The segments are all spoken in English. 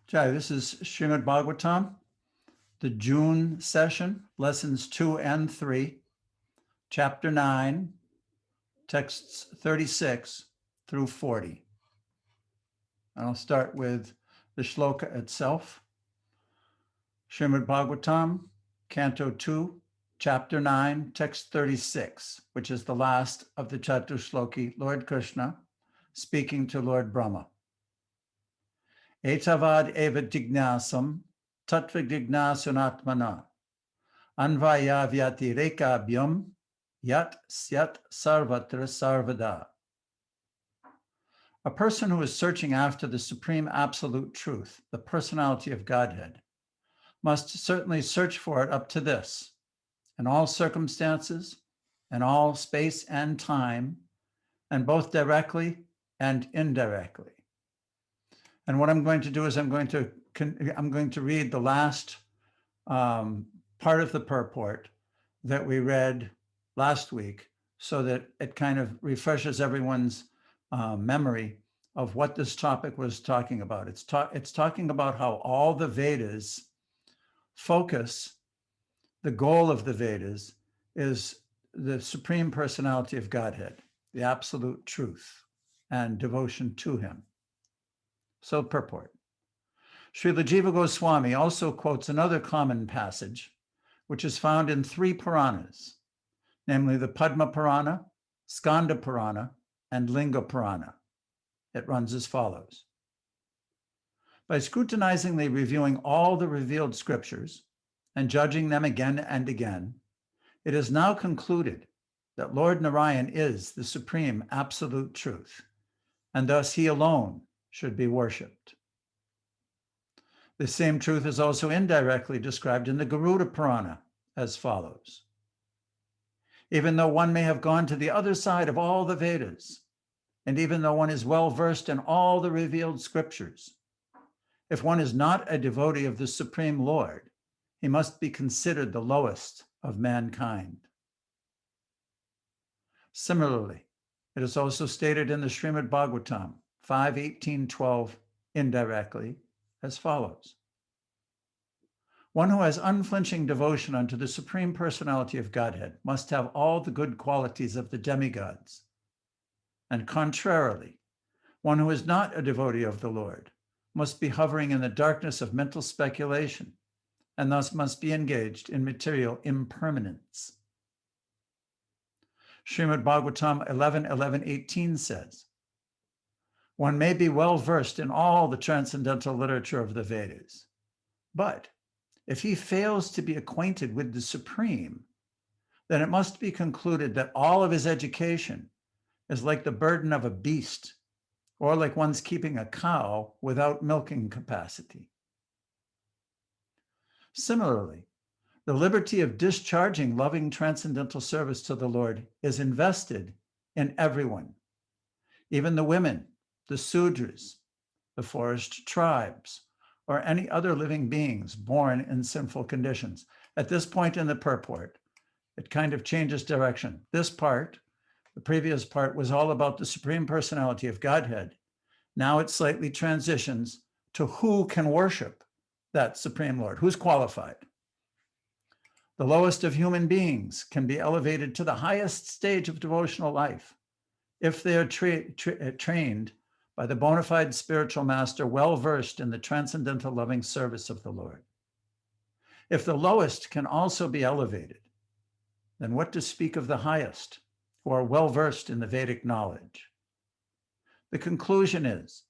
Jai, this is Srimad Bhagavatam, the June session, lessons 2 and 3, chapter 9, texts 36 through 40. I'll start with the shloka itself. Srimad Bhagavatam, Canto 2, chapter 9, text 36, which is the last of the Chatushloki, Lord Krishna speaking to Lord Brahma. Etavad eva jignasam tattva jignasunatmana anvaya vyatirekabyam yat syat sarvatra sarvada. A person who is searching after the supreme absolute truth, the personality of Godhead, must certainly search for it up to this, in all circumstances, in all space and time, and both directly and indirectly. And what I'm going to do is I'm going to read the last part of the purport that we read last week, so that it kind of refreshes everyone's memory of what this topic was talking about. It's talking about how all the Vedas focus, the goal of the Vedas is the supreme personality of Godhead, the absolute truth, and devotion to him. So purport. Srila Jiva Goswami also quotes another common passage, which is found in 3 Puranas, namely the Padma Purana, Skanda Purana, and Linga Purana. It runs as follows. By scrutinizingly reviewing all the revealed scriptures and judging them again and again, it is now concluded that Lord Narayan is the supreme absolute truth, and thus he alone should be worshipped. The same truth is also indirectly described in the Garuda Purana as follows. Even though one may have gone to the other side of all the Vedas, and even though one is well versed in all the revealed scriptures, if one is not a devotee of the Supreme Lord, he must be considered the lowest of mankind. Similarly, it is also stated in the Srimad Bhagavatam 5:18-12 indirectly as follows. One who has unflinching devotion unto the Supreme Personality of Godhead must have all the good qualities of the demigods. And contrarily, one who is not a devotee of the Lord must be hovering in the darkness of mental speculation, and thus must be engaged in material impermanence. Srimad Bhagavatam 11:18 says, one may be well versed in all the transcendental literature of the Vedas, but if he fails to be acquainted with the Supreme, then it must be concluded that all of his education is like the burden of a beast, or like one's keeping a cow without milking capacity. Similarly, the liberty of discharging loving transcendental service to the Lord is invested in everyone, even the women, the Sudras, the forest tribes, or any other living beings born in sinful conditions. At this point in the purport, it kind of changes direction. This part, the previous part, was all about the Supreme Personality of Godhead. Now it slightly transitions to who can worship that Supreme Lord, who's qualified. The lowest of human beings can be elevated to the highest stage of devotional life if they are trained by the bona fide spiritual master well-versed in the transcendental loving service of the Lord. If the lowest can also be elevated, then what to speak of the highest, who are well-versed in the Vedic knowledge? The conclusion is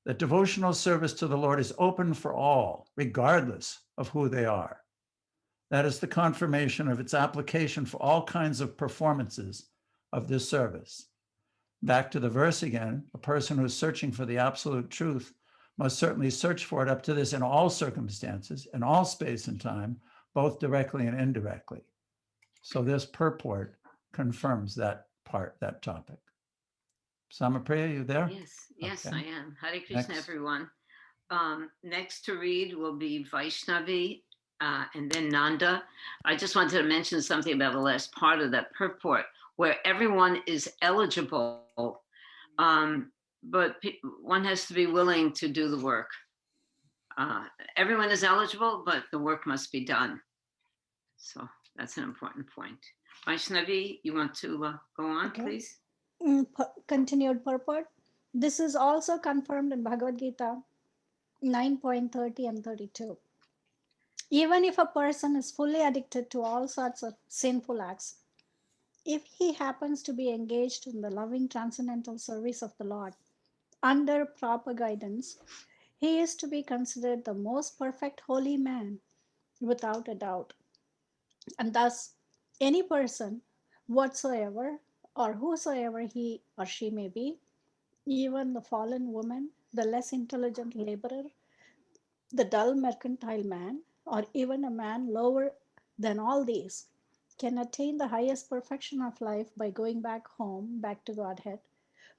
that devotional service to the Lord is open for all, regardless of who they are. That is the confirmation of its application for all kinds of performances of this service. Back to the verse again, a person who is searching for the absolute truth must certainly search for it up to this in all circumstances, in all space and time, both directly and indirectly. So this purport confirms that part, that topic. Samapriya, you there? Yes, Okay. I am. Hare Krishna, Next. everyone. Next to read will be Vaishnavi and then Nanda. I just wanted to mention something about the last part of that purport, where everyone is eligible, but one has to be willing to do the work. everyone is eligible, but the work must be done. So that's an important point. Vaishnavi, you want to go on, Okay. please? Continued purport. This is also confirmed in Bhagavad Gita 9.30 and 32. Even if a person is fully addicted to all sorts of sinful acts, if he happens to be engaged in the loving transcendental service of the Lord under proper guidance, he is to be considered the most perfect holy man without a doubt. And thus, any person whatsoever or whosoever he or she may be, even the fallen woman, the less intelligent laborer, the dull mercantile man, or even a man lower than all these, can attain the highest perfection of life by going back home, back to Godhead,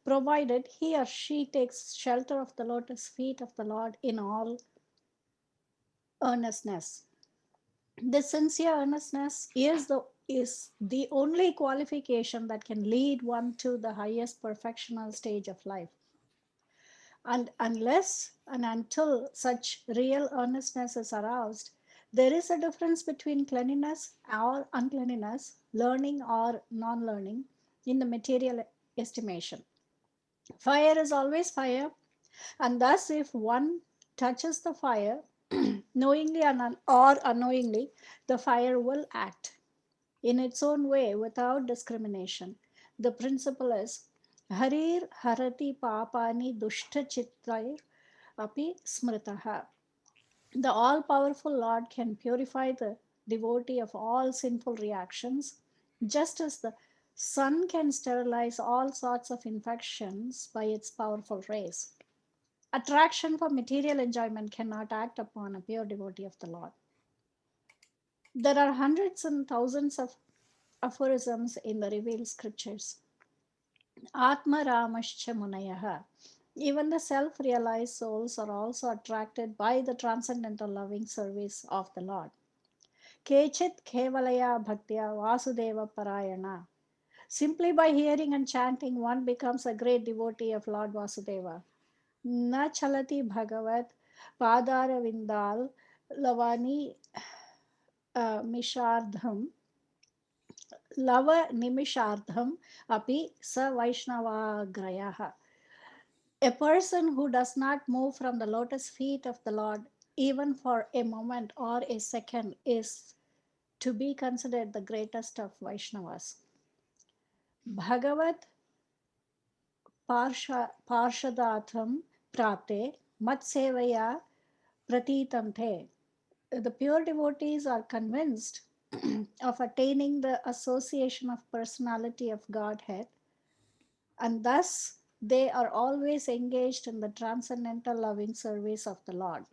provided he or she takes shelter of the lotus feet of the Lord in all earnestness. This sincere earnestness is the only qualification that can lead one to the highest perfectional stage of life. And unless and until such real earnestness is aroused, there is a difference between cleanliness or uncleanliness, learning or non learning in the material estimation. Fire is always fire, and thus, if one touches the fire, knowingly or unknowingly, the fire will act in its own way without discrimination. The principle is Harir Harati Papani Dushta Chitrair Api Smritaha. The all powerful Lord can purify the devotee of all sinful reactions, just as the sun can sterilize all sorts of infections by its powerful rays. Attraction for material enjoyment cannot act upon a pure devotee of the Lord. There are hundreds and thousands of aphorisms in the revealed scriptures. Atma Ramascha Munayaha. Even the self realized souls are also attracted by the transcendental loving service of the Lord. Kechit Kevalaya Bhaktya Vasudeva Parayana. Simply by hearing and chanting, one becomes a great devotee of Lord Vasudeva. Na Chalati Bhagavat Padara Vindal Lavani Mishardham Lava Nimishardham Api Sa Vaishnavagrayah. A person who does not move from the lotus feet of the Lord even for a moment or a second is to be considered the greatest of Vaishnavas. Bhagavat Parshadatham Prapte Matsevaya Pratitam Te. The pure devotees are convinced of attaining the association of personality of Godhead, and thus they are always engaged in the transcendental loving service of the Lord.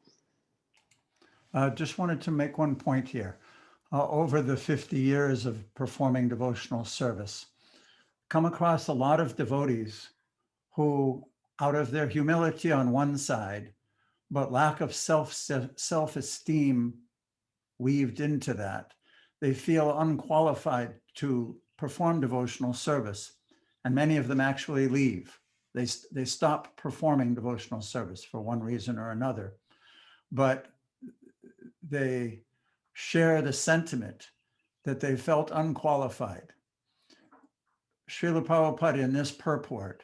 Just wanted to make one point here. Over the 50 years of performing devotional service, come across a lot of devotees who, out of their humility on one side, but lack of self-esteem weaved into that, they feel unqualified to perform devotional service. And many of them actually leave. They stop performing devotional service for one reason or another. But they share the sentiment that they felt unqualified. Srila Prabhupada in this purport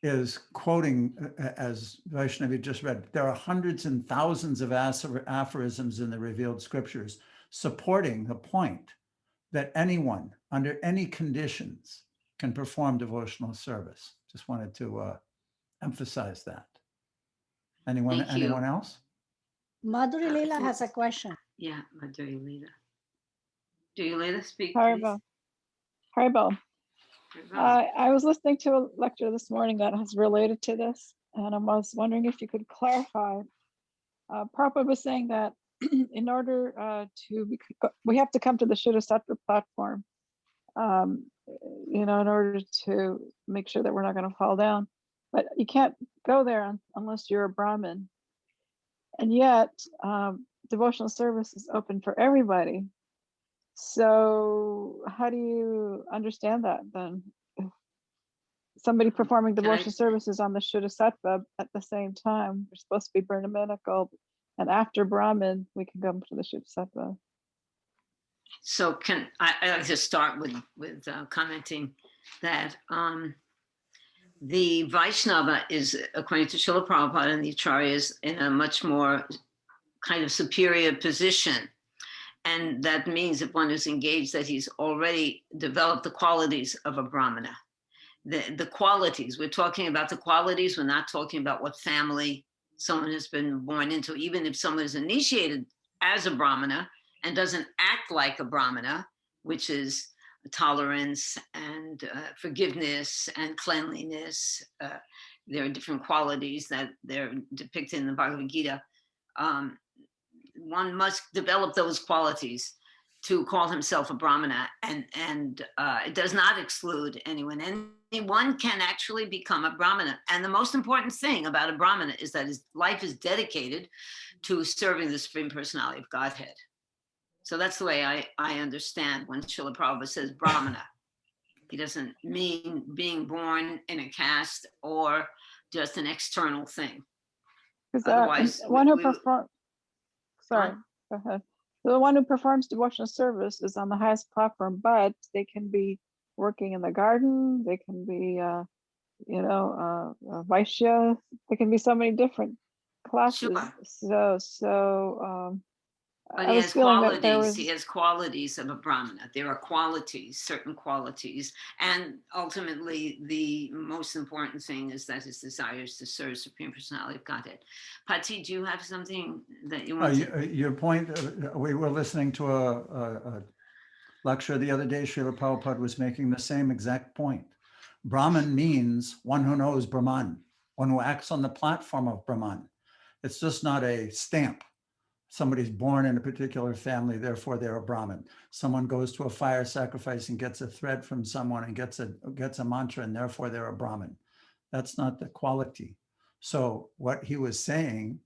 is quoting, as Vaishnavi just read, there are hundreds and thousands of aphorisms in the revealed scriptures supporting the point that anyone under any conditions can perform devotional service. Just wanted to emphasize that. Anyone else? Madhuri Leela has a question. Yeah, Madhuri Leela. Do you let us speak, Haribol. Haribol. I was listening to a lecture this morning that has related to this, and I was wondering if you could clarify. Prabhupada was saying that in order we have to come to the Shuddha-sattva platform, in order to make sure that we're not going to fall down. But you can't go there unless you're a Brahmin. And yet, devotional service is open for everybody. So how do you understand that then? If somebody performing devotional services on the Shuddha-sattva at the same time, they're supposed to be Brahminical, And after Brahmin, we can come to the Shuddhasattva. So I like to start with commenting that the Vaishnava is, according to Srila Prabhupada and the Acharyas, in a much more kind of superior position. And that means if one is engaged, that he's already developed the qualities of a Brahmana. The qualities, we're talking about the qualities, we're not talking about what family someone has been born into. Even if someone is initiated as a Brahmana and doesn't act like a Brahmana, which is tolerance and forgiveness and cleanliness. There are different qualities that they're depicted in the Bhagavad Gita. One must develop those qualities to call himself a Brahmana, and it does not exclude anyone. Anyone can actually become a Brahmana. And the most important thing about a Brahmana is that his life is dedicated to serving the Supreme Personality of Godhead. So that's the way I understand when Srila Prabhupada says Brahmana. He doesn't mean being born in a caste or just an external thing. Because Otherwise, one who performs, sorry, go ahead. The one who performs devotional service is on the highest platform, but they can be working in the garden. They can be, Vaishya. There can be so many different classes. Sure. But I was feeling that there was. He has qualities of a Brahmana. There are qualities, certain qualities. And ultimately, the most important thing is that his desire is to serve Supreme Personality of Godhead. Pati, do you have something that you want to... Your point, we were listening to a lecture the other day. Srila Prabhupada was making the same exact point. Brahman means one who knows Brahman, one who acts on the platform of Brahman. It's just not a stamp. Somebody's born in a particular family, therefore they're a Brahmin. Someone goes to a fire sacrifice and gets a thread from someone and gets a mantra, and therefore they're a Brahmin. That's not the quality. So what he was saying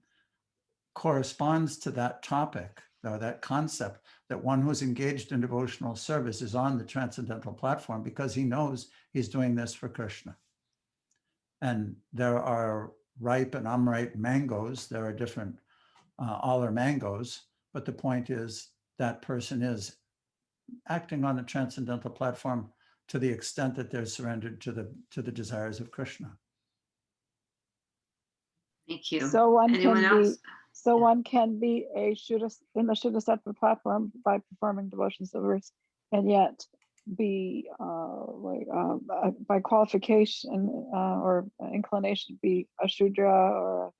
corresponds to that topic, or that concept, that one who's engaged in devotional service is on the transcendental platform because he knows he's doing this for Krishna. And there are ripe and unripe mangoes. There are different all are mangoes, but the point is that person is acting on the transcendental platform to the extent that they're surrendered to the desires of Krishna. Thank you. So one Anyone can else? be. So one can be in the Shuddhasattva platform by performing devotional service, and yet be by qualification or inclination be a Shudra or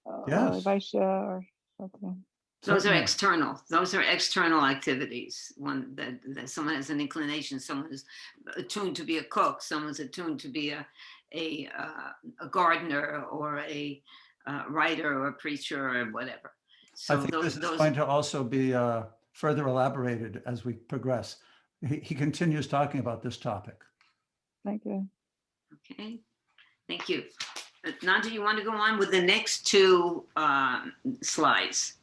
a Vaishya or something. Those are external. Those are external activities. One that someone has an inclination. Someone is attuned to be a cook. Someone's attuned to be a gardener or a writer or a preacher or whatever. So I think this is going to also be further elaborated as we progress. He continues talking about this topic. Thank you. Okay, thank you. Nanda, you want to go on with the next two slides?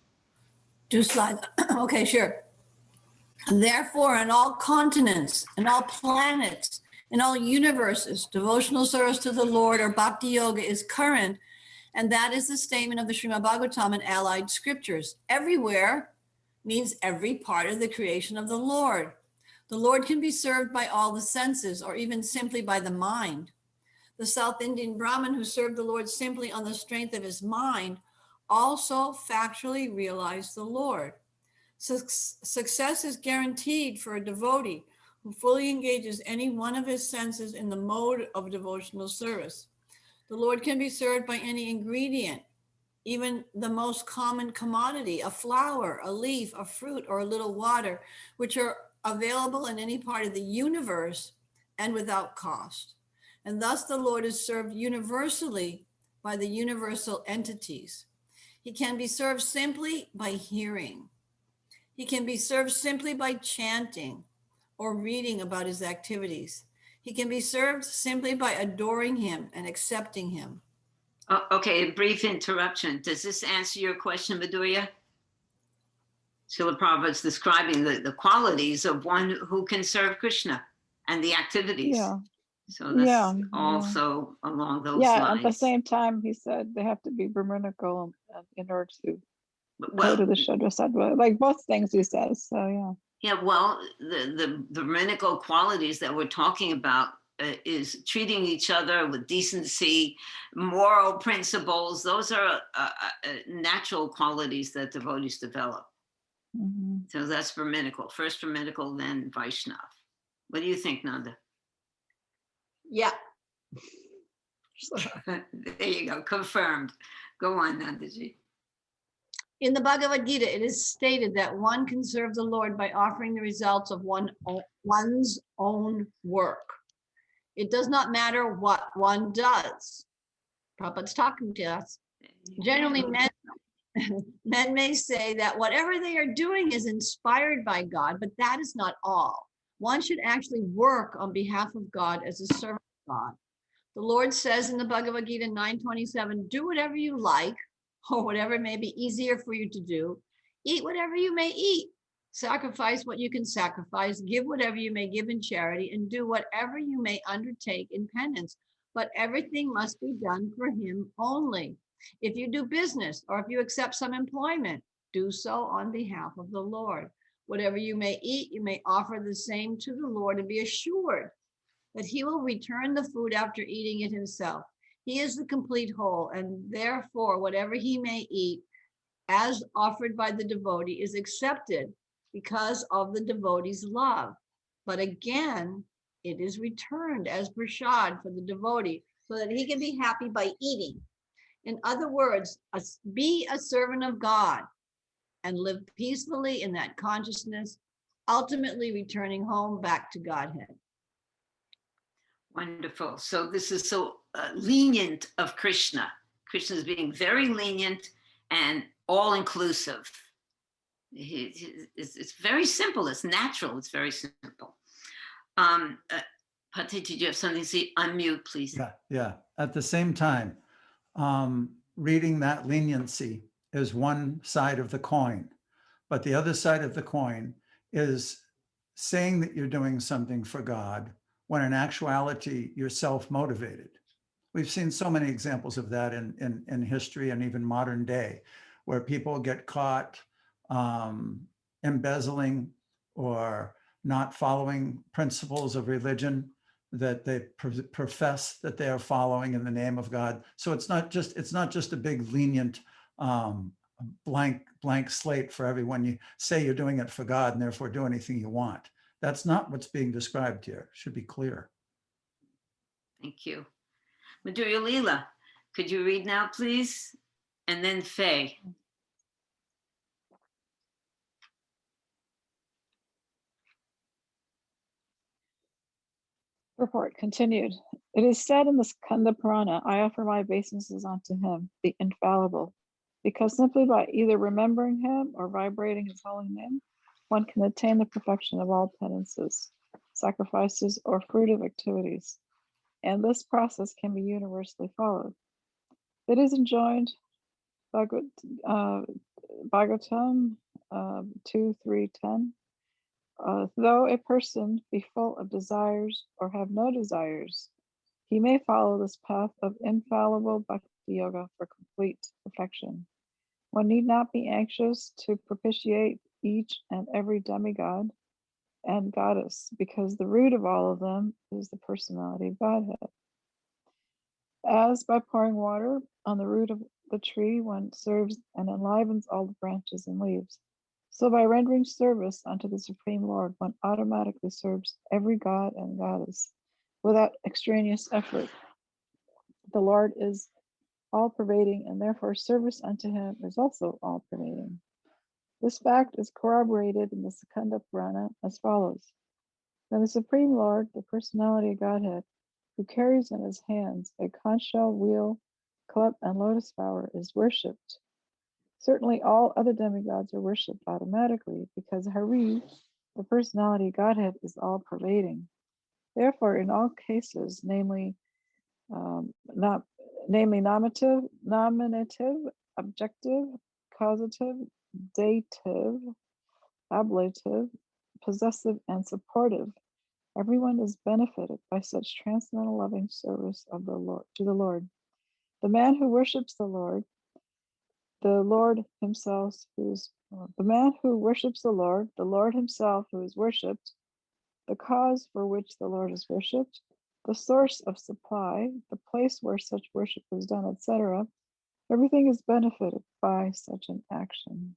2 slides. Okay, sure. Therefore, in all continents, in all planets, in all universes, devotional service to the Lord or bhakti yoga is current, and that is the statement of the Srimad Bhagavatam and allied scriptures. Everywhere means every part of the creation of the Lord. The Lord can be served by all the senses or even simply by the mind. The South Indian Brahmin who served the Lord simply on the strength of his mind also factually realized the Lord. Success is guaranteed for a devotee who fully engages any one of his senses in the mode of devotional service. The Lord can be served by any ingredient, even the most common commodity, a flower, a leaf, a fruit, or a little water, which are available in any part of the universe and without cost. And thus the Lord is served universally by the universal entities. He can be served simply by hearing. He can be served simply by chanting or reading about his activities. He can be served simply by adoring him and accepting him. Oh, okay, a brief interruption. Does this answer your question, Madhurya? Srila Prabhupada's describing the qualities of one who can serve Krishna and the activities. Yeah. So that's also along those lines. At the same time, he said they have to be Brahminical in order to Well, Coda the Shudra Sattva, like both things he says. So yeah. yeah, well, the rabbinical qualities that we're talking about is treating each other with decency, moral principles. Those are natural qualities that devotees develop. Mhm. So that's Brahminical. First Brahminical, then Vaishnav. What do you think, Nanda? Yeah. There you go, confirmed. Go on, Nandaji. In the Bhagavad Gita, it is stated that one can serve the Lord by offering the results of one's own work. It does not matter what one does. Prabhupada's talking to us. Generally, men may say that whatever they are doing is inspired by God, but that is not all. One should actually work on behalf of God as a servant of God. The Lord says in the Bhagavad Gita 9:27, do whatever you like, or whatever may be easier for you to do. Eat whatever you may eat. Sacrifice what you can sacrifice. Give whatever you may give in charity, and do whatever you may undertake in penance. But everything must be done for him only. If you do business or if you accept some employment, do so on behalf of the Lord. Whatever you may eat, you may offer the same to the Lord and be assured that he will return the food after eating it himself. He is the complete whole, and therefore whatever he may eat as offered by the devotee is accepted because of the devotee's love. But again, it is returned as prasad for the devotee so that he can be happy by eating. In other words, be a servant of God and live peacefully in that consciousness, ultimately returning home back to Godhead. Wonderful. So this is so lenient of Krishna. Krishna is being very lenient and all-inclusive. It's very simple. It's natural. It's very simple. Pati, did you have something to say? Unmute, please. Yeah. At the same time, reading that leniency is one side of the coin, but the other side of the coin is saying that you're doing something for God when in actuality you're self-motivated. We've seen so many examples of that in history and even modern day, where people get caught embezzling or not following principles of religion that they profess that they are following in the name of God. So it's not just a big lenient blank slate for everyone. You say you're doing it for God and therefore do anything you want. That's not what's being described here. It should be clear. Thank you. Madhurya Leela, could you read now, please? And then Faye. Report continued. It is said in the Skanda Purana, I offer my obeisances unto him, the infallible, because simply by either remembering him or vibrating his holy name, one can attain the perfection of all penances, sacrifices, or fruitive activities. And this process can be universally followed. It is enjoined, Bhagavatam 2:3-10. Though a person be full of desires or have no desires, he may follow this path of infallible bhakti yoga for complete perfection. One need not be anxious to propitiate each and every demigod and goddess, because the root of all of them is the personality of Godhead. As by pouring water on the root of the tree, one serves and enlivens all the branches and leaves. So by rendering service unto the Supreme Lord, one automatically serves every god and goddess without extraneous effort. The Lord is all-pervading, and therefore service unto him is also all-pervading. This fact is corroborated in the Skanda Purana as follows. Now the Supreme Lord, the personality of Godhead, who carries in his hands a conch shell, wheel, cup, and lotus flower, is worshipped. Certainly all other demigods are worshipped automatically because Hari, the personality of Godhead, is all-pervading. Therefore, in all cases, namely nominative, objective, causative, dative, ablative, possessive, and supportive, everyone is benefited by such transcendental loving service of the Lord to the Lord. The man who worships the Lord the Lord himself, the man who worships the Lord himself who is worshipped, the cause for which the Lord is worshipped, the source of supply, the place where such worship is done, etc. Everything is benefited by such an action.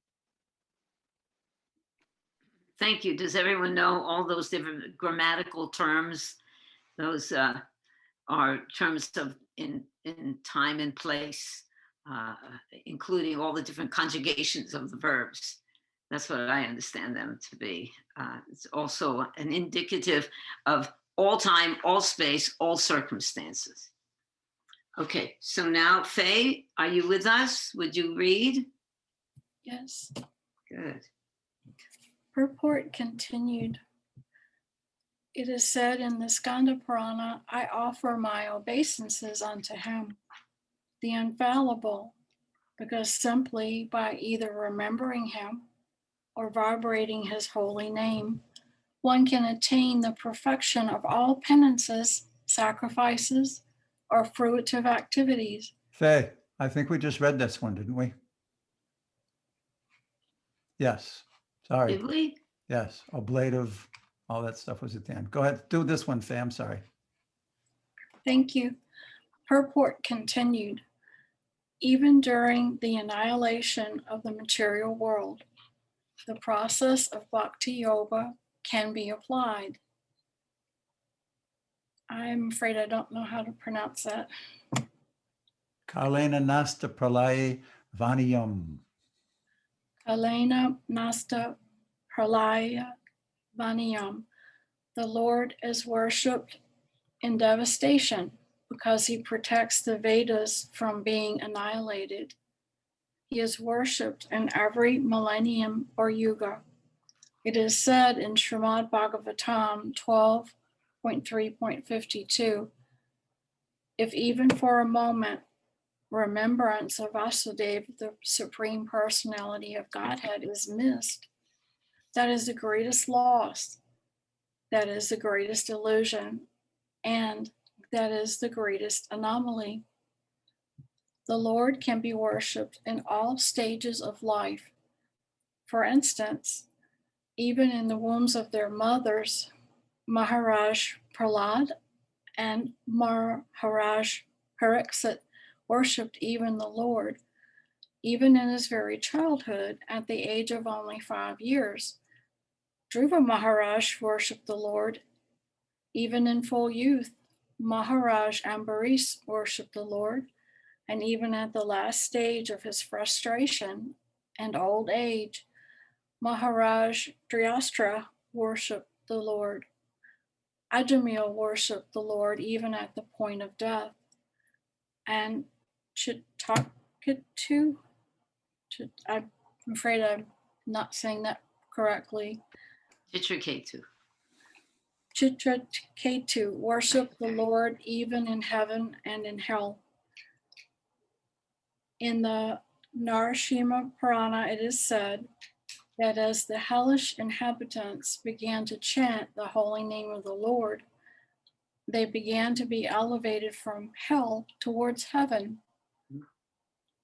Thank you. Does everyone know all those different grammatical terms? Those are terms of in time and place, including all the different conjugations of the verbs. That's what I understand them to be. It's also an indicative of all time, all space, all circumstances. Okay, so now, Faye, are you with us? Would you read? Yes. Good. Purport continued. It is said in the Skanda Purana, I offer my obeisances unto him, the infallible, because simply by either remembering him or vibrating his holy name, one can attain the perfection of all penances, sacrifices, or fruitive activities. Faye, I think we just read this one, didn't we? Yes, sorry. Did we? Yes, ablative, all that stuff was at the end. Go ahead, do this one, Faye, I'm sorry. Thank you. Purport continued. Even during the annihilation of the material world, the process of bhakti yoga can be applied. I'm afraid I don't know how to pronounce that. Kalena nasta pralaye vaniyam. Kalena Nasta Pralaya Vaniyam. The Lord is worshipped in devastation because he protects the Vedas from being annihilated. He is worshipped in every millennium or yuga. It is said in Srimad Bhagavatam 12.3.52, if even for a moment remembrance of Vasudeva, the Supreme Personality of Godhead, is missed, that is the greatest loss, that is the greatest illusion, and that is the greatest anomaly. The Lord can be worshipped in all stages of life. For instance, even in the wombs of their mothers, Maharaj Prahlad and Maharaj Pariksit worshipped even the Lord, even in his very childhood at the age of only 5 years. Dhruva Maharaj worshipped the Lord. Even in full youth, Maharaj Ambarish worshipped the Lord, and even at the last stage of his frustration and old age, Maharaj Dhyastra worshipped the Lord. Ajamil worshipped the Lord even at the point of death. And Chitraketu, I'm afraid I'm not saying that correctly. Chitraketu. Chitraketu worshiped the Lord even in heaven and in hell. In the Narasimha Purana, it is said that as the hellish inhabitants began to chant the holy name of the Lord, they began to be elevated from hell towards heaven.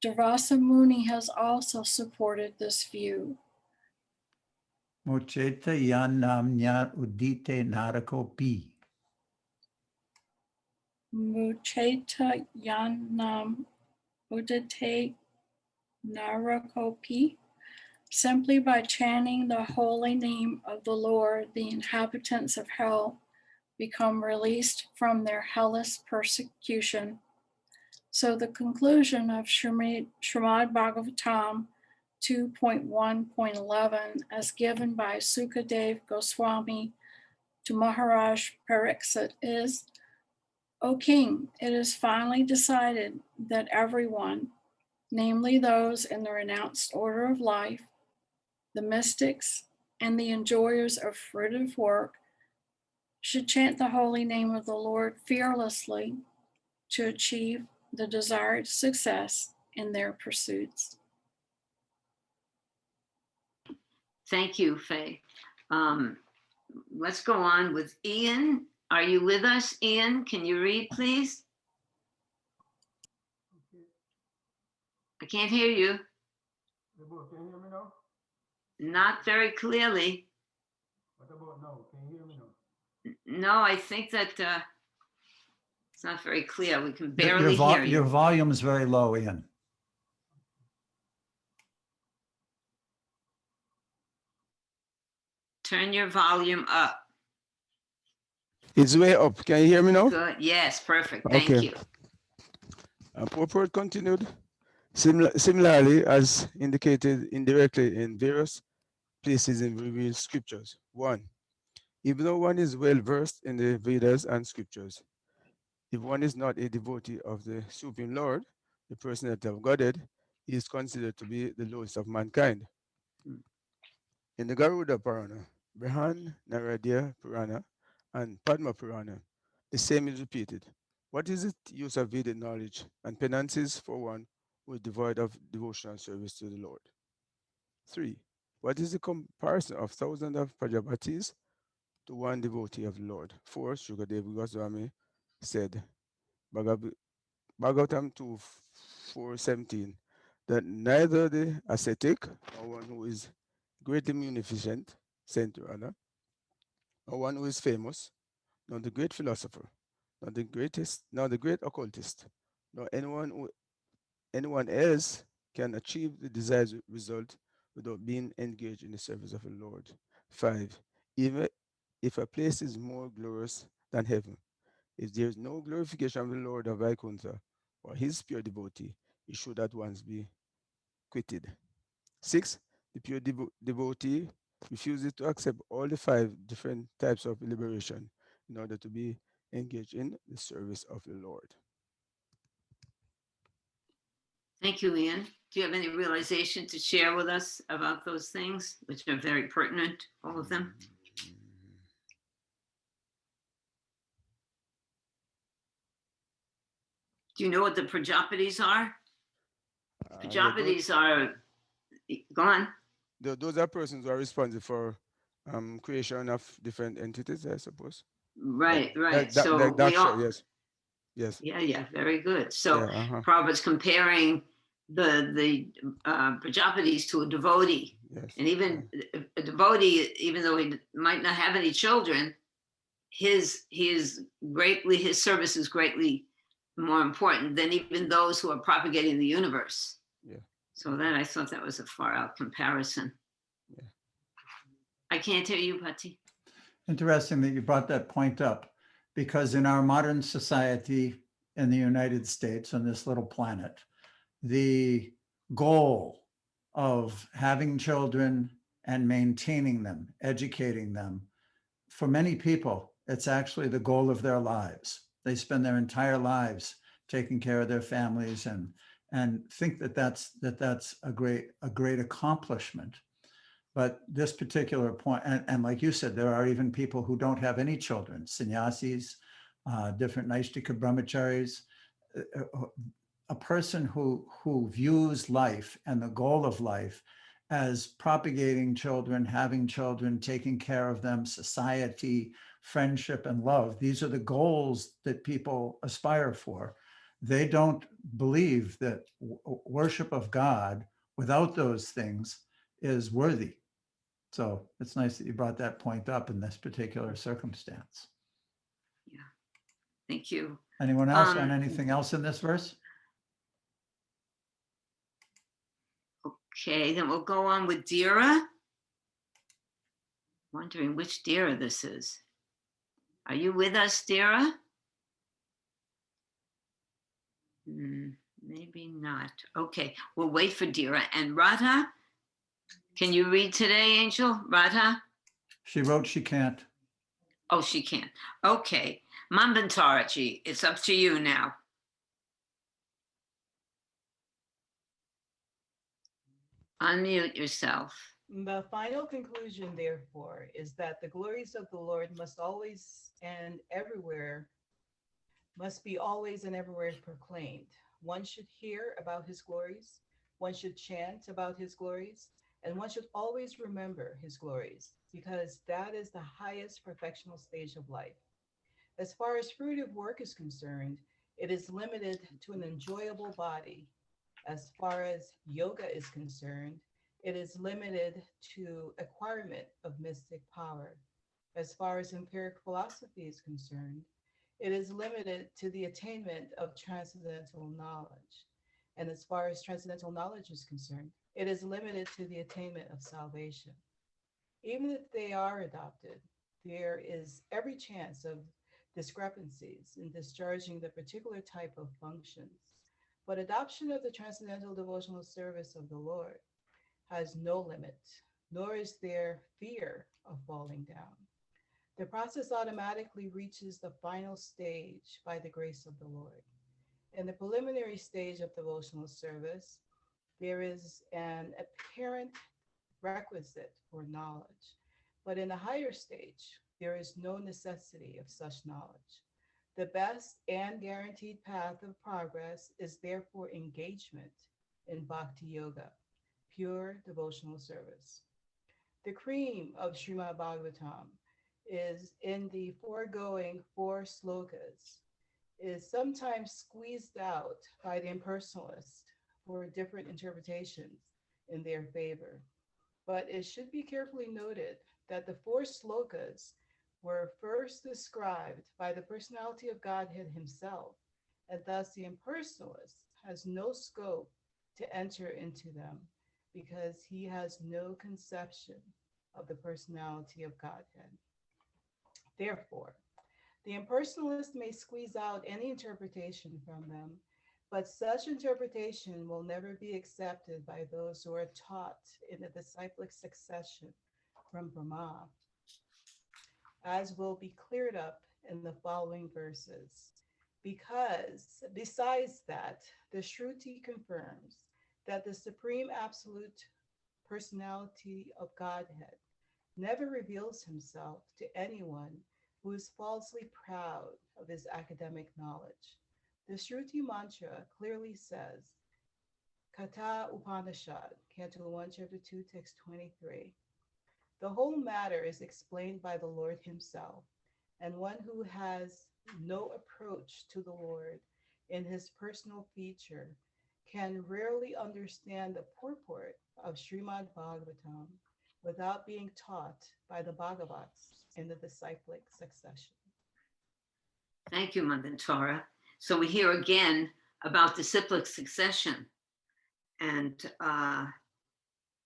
Durvasa Muni has also supported this view. Mocheta yan namnya udite narako pi. Mucheta Yanam Udite Narakopi. Simply by chanting the holy name of the Lord, the inhabitants of hell become released from their hellish persecution. So the conclusion of Srimad Bhagavatam 2.1.11, as given by Sukadev Goswami to Maharaj Pariksit, is, O king, it is finally decided that everyone, namely those in the renounced order of life, the mystics, and the enjoyers of fruitive work, should chant the holy name of the Lord fearlessly to achieve the desired success in their pursuits. Thank you, Faye. Let's go on with Ian. Are you with us, Ian? Can you read, please? I can't hear you. Can you hear me now? Not very clearly. What about now? Can you hear me now? No, I think that it's not very clear. We can Your, barely hear your you. volume is very low, Ian. Turn your volume up. It's way up. Can you hear me now? Good. Yes, perfect. Thank Okay. you. Purport continued. Similarly, as indicated indirectly in various places in revealed scriptures. 1. Even though one is well versed in the Vedas and scriptures, if one is not a devotee of the Supreme Lord, the personality of Godhead, he is considered to be the lowest of mankind. In the Garuda Purana, Brihan Naradiya Purana, and Padma Purana, the same is repeated. What is the use of Vedic knowledge and penances for one who is devoid of devotional service to the Lord? 3. What is the comparison of thousands of Prajapatis to one devotee of the Lord? 4. Shukadev Goswami said, Bhagavatam 2:4-17, that neither the ascetic nor one who is greatly munificent, saint rather, or one who is famous, nor the great philosopher, nor the greatest, nor the great occultist, nor anyone else can achieve the desired result without being engaged in the service of the Lord. 5. Even if a place is more glorious than heaven, if there is no glorification of the Lord of Vaikuntha or his pure devotee, it should at once be quitted. 6. The pure devotee refuses to accept all the 5 different types of liberation in order to be engaged in the service of the Lord. Thank you, Ian. Do you have any realization to share with us about those things, which are very pertinent, all of them? Do you know what the Prajapatis are? Prajapatis are, go on. Those are persons who are responsible for creation of different entities, I suppose. Right, right. Like So we all, yes. Yes. yeah, very good. So Yeah, Prabhupada's comparing the Prajapatis to a devotee. yes. And even a devotee, even though he might not have any children, his service is greatly more important than even those who are propagating the universe. Yeah. So that I thought that was a far out comparison. Yeah. I can't hear you, Patti. Interesting that you brought that point up, because in our modern society in the United States, on this little planet, the goal of having children and maintaining them, educating them, for many people, it's actually the goal of their lives. They spend their entire lives taking care of their families and think that that's a great accomplishment. But this particular point, and like you said, there are even people who don't have any children, sannyasis, different Naishtika brahmacharis. A person who views life and the goal of life as propagating children, having children, taking care of them, society, friendship, and love. These are the goals that people aspire for. They don't believe that worship of God without those things is worthy. So it's nice that you brought that point up in this particular circumstance. Yeah, thank you. Anyone else on anything else in this verse? Okay, then we'll go on with Dira. Wondering which Dira this is. Are you with us, Dira? Maybe not. Okay, we'll wait for Dira. And Radha, can you read today, Angel? Radha? She wrote she can't. Oh, she can. Okay. Manvantaraji, it's up to you now. Unmute yourself. The final conclusion, therefore, is that the glories of the Lord must be always and everywhere proclaimed. One should hear about his glories, one should chant about his glories, and one should always remember his glories, because that is the highest perfectional stage of life. As far as fruitive work is concerned, it is limited to an enjoyable body. As far as yoga is concerned, It is limited to acquirement of mystic power. As far as empiric philosophy is concerned, it is limited to the attainment of transcendental knowledge. And as far as transcendental knowledge is concerned, it is limited to the attainment of salvation. Even if they are adopted, there is every chance of discrepancies in discharging the particular type of functions. But adoption of the transcendental devotional service of the Lord has no limit, nor is there fear of falling down. The process automatically reaches the final stage by the grace of the Lord. In the preliminary stage of devotional service, there is an apparent requisite for knowledge, but in the higher stage, there is no necessity of such knowledge. The best and guaranteed path of progress is therefore engagement in Bhakti Yoga, pure devotional service. The cream of Srimad Bhagavatam is in the foregoing 4 slokas, is sometimes squeezed out by the impersonalist for different interpretations in their favor. But it should be carefully noted that the 4 slokas were first described by the personality of Godhead himself, and thus the impersonalist has no scope to enter into them because he has no conception of the personality of Godhead. Therefore, the impersonalist may squeeze out any interpretation from them, but such interpretation will never be accepted by those who are taught in the disciplic succession from Brahma, as will be cleared up in the following verses. Because besides that, the Shruti confirms that the Supreme Absolute Personality of Godhead never reveals himself to anyone who is falsely proud of his academic knowledge. The Shruti mantra clearly says, Katha Upanishad, Canto 1, Chapter 2, Text 23. The whole matter is explained by the Lord himself, and one who has no approach to the Lord in his personal feature can rarely understand the purport of Srimad Bhagavatam without being taught by the Bhagavats in the disciplic succession. Thank you, Mandantora. So we hear again about disciplic succession and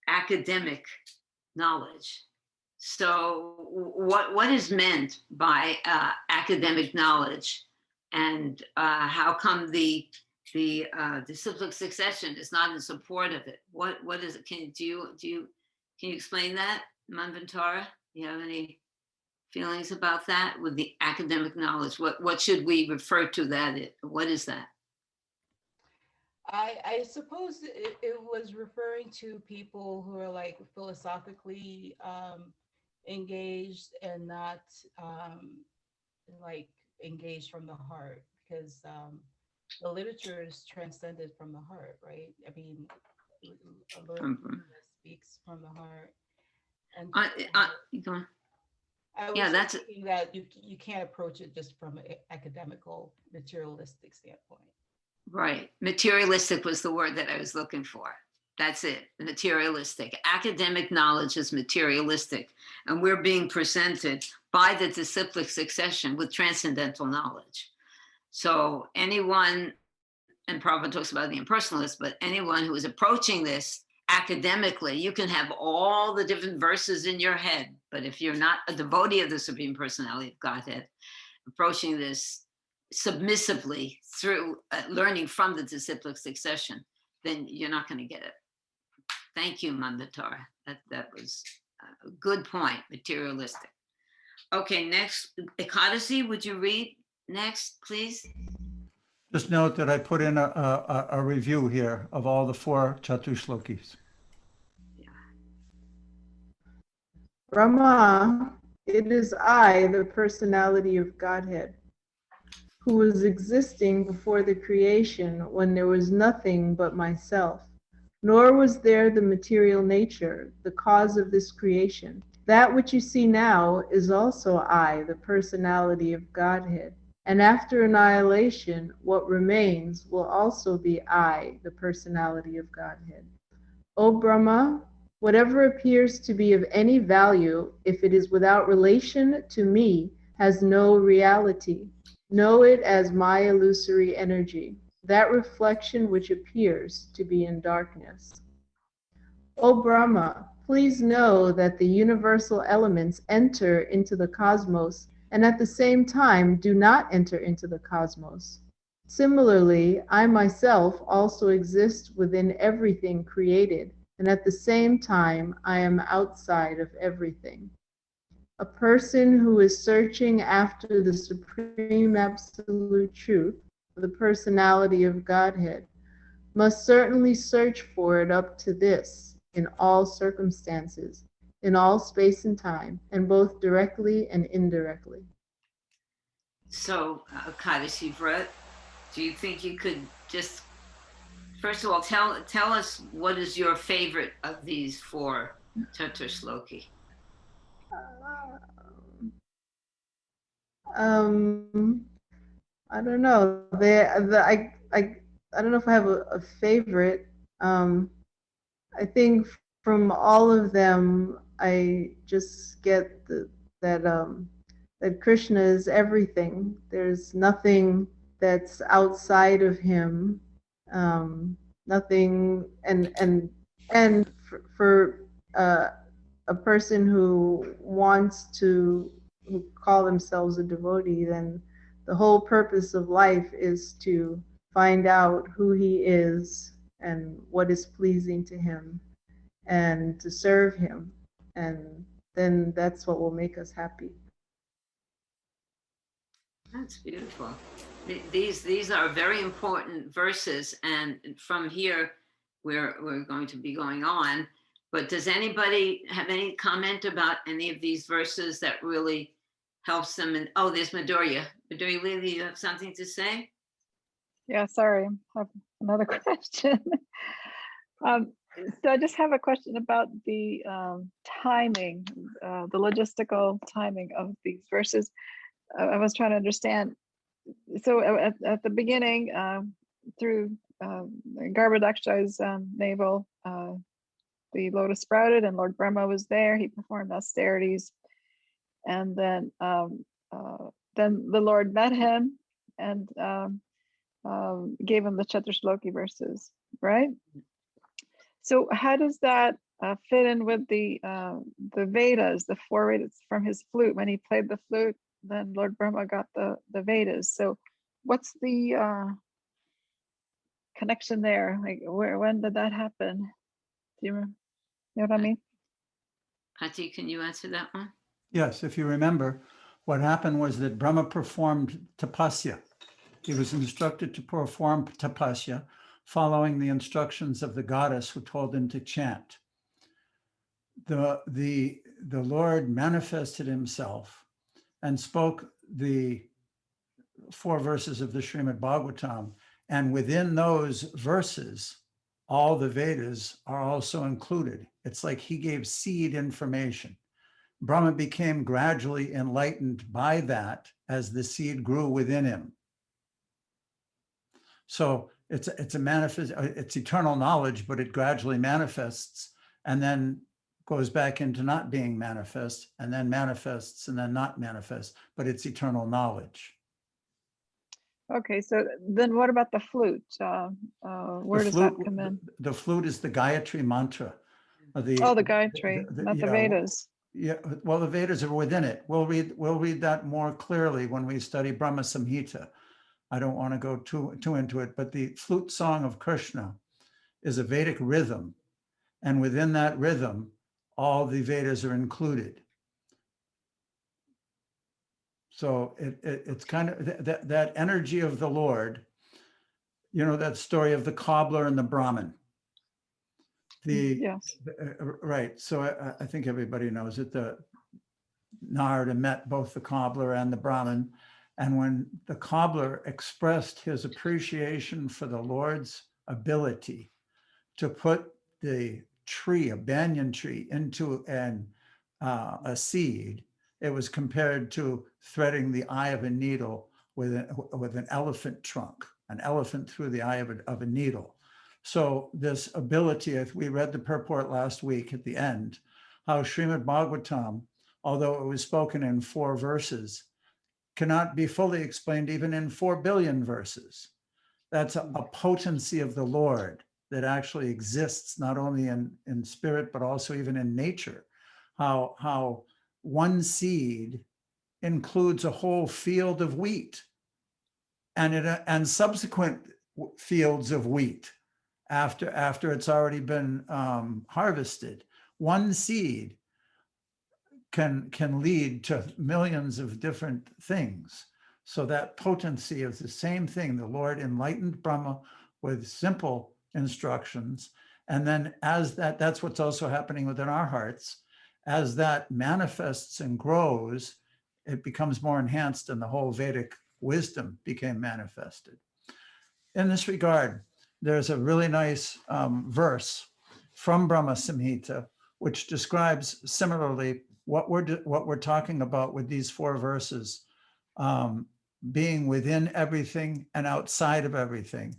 academic knowledge. So what is meant by academic knowledge, and how come the disciplic succession is not in support of it? What is it? Can you explain that, Manvantara? Do you have any feelings about that with the academic knowledge? What should we refer to that? What is that? I suppose it was referring to people who are like philosophically engaged and not like engaged from the heart, because the literature is transcended from the heart, right? I mean, a literature that speaks from the heart. And go on. I was thinking that you can't approach it just from an academical, materialistic standpoint. Right. Materialistic was the word that I was looking for. That's it. Materialistic. Academic knowledge is materialistic. And we're being presented by the disciplic succession with transcendental knowledge. So anyone, and Prabhupada talks about the impersonalist, but anyone who is approaching this academically, you can have all the different verses in your head, but if you're not a devotee of the Supreme Personality of Godhead, approaching this submissively through learning from the disciplic succession, then you're not going to get it. Thank you, Mandatara. That was a good point, materialistic. Okay, next, Ekadasi, would you read next, please? Just note that I put in a review here of all the 4 Chatushlokis. Brahma, it is I, the personality of Godhead, who was existing before the creation when there was nothing but myself, nor was there the material nature, the cause of this creation. That which you see now is also I, the personality of Godhead. And after annihilation, what remains will also be I, the personality of Godhead. O Brahma, Whatever appears to be of any value, if it is without relation to me, has no reality. Know it as my illusory energy, that reflection which appears to be in darkness. O Brahma, please know that the universal elements enter into the cosmos and at the same time do not enter into the cosmos. Similarly, I myself also exist within everything created, and at the same time I am outside of everything. A person who is searching after the supreme absolute truth, the personality of Godhead, must certainly search for it up to this, in all circumstances, in all space and time, and both directly and indirectly. So, Kadasi Vrat, do you think you could just, first of all, tell us what is your favorite of these 4 Chaturshloki? I don't know. I don't know if I have a favorite. I think from all of them, I just get that Krishna is everything. There's nothing that's outside of him. Nothing, and for a person who wants to call themselves a devotee, then the whole purpose of life is to find out who he is and what is pleasing to him and to serve him. And then that's what will make us happy. That's beautiful. These are very important verses, and from here we're going to be going on. But does anybody have any comment about any of these verses that really helps them? And oh, there's Midoriya. Midoriya, do you have something to say? Yeah, sorry, I have another question. So I just have a question about the timing, the logistical timing of these verses. I was trying to understand. So at the beginning, through Garbhodaksha's navel, the lotus sprouted and Lord Brahma was there. He performed austerities. And then the Lord met him and gave him the Chaturshloki verses, right? So how does that fit in with the Vedas, the 4 Vedas from his flute? When he played the flute, then Lord Brahma got the Vedas. So what's the connection there? Like when did that happen? Do you know what I mean? Pati, can you answer that one? Yes, if you remember, what happened was that Brahma performed tapasya. He was instructed to perform tapasya, following the instructions of the goddess who told him to chant. The Lord manifested himself and spoke the 4 verses of the Srimad Bhagavatam, and within those verses, all the Vedas are also included. It's like he gave seed information. Brahma became gradually enlightened by that as the seed grew within him. So it's eternal knowledge, but it gradually manifests and then goes back into not being manifest, and then manifests and then not manifest, but it's eternal knowledge. Okay, so then what about the flute? Where does that come in? The flute is the Gayatri mantra. The Gayatri, not the Vedas. Yeah, well, the Vedas are within it. We'll read that more clearly when we study Brahma Samhita. I don't want to go too into it, but the flute song of Krishna is a Vedic rhythm, and within that rhythm, all the Vedas are included. So it's kind of that energy of the Lord. You know that story of the cobbler and the Brahmin. Yes. Right. So I think everybody knows it. The Narada met both the cobbler and the Brahmin. And when the cobbler expressed his appreciation for the Lord's ability to put the tree, a banyan tree, into a seed, it was compared to threading the eye of a needle with an elephant trunk, an elephant through the eye of a needle. So this ability, if we read the purport last week at the end, how Srimad Bhagavatam, although it was spoken in 4 verses, cannot be fully explained even in 4 billion verses. That's a potency of the Lord that actually exists not only in spirit, but also even in nature. How one seed includes a whole field of wheat and subsequent fields of wheat after it's already been harvested. One seed can lead to millions of different things. So that potency is the same thing. The Lord enlightened Brahma with simple instructions. And then as that's what's also happening within our hearts. As that manifests and grows, it becomes more enhanced, and the whole Vedic wisdom became manifested. In this regard, there's a really nice verse from Brahma Samhita, which describes similarly what we're talking about with these 4 verses, being within everything and outside of everything.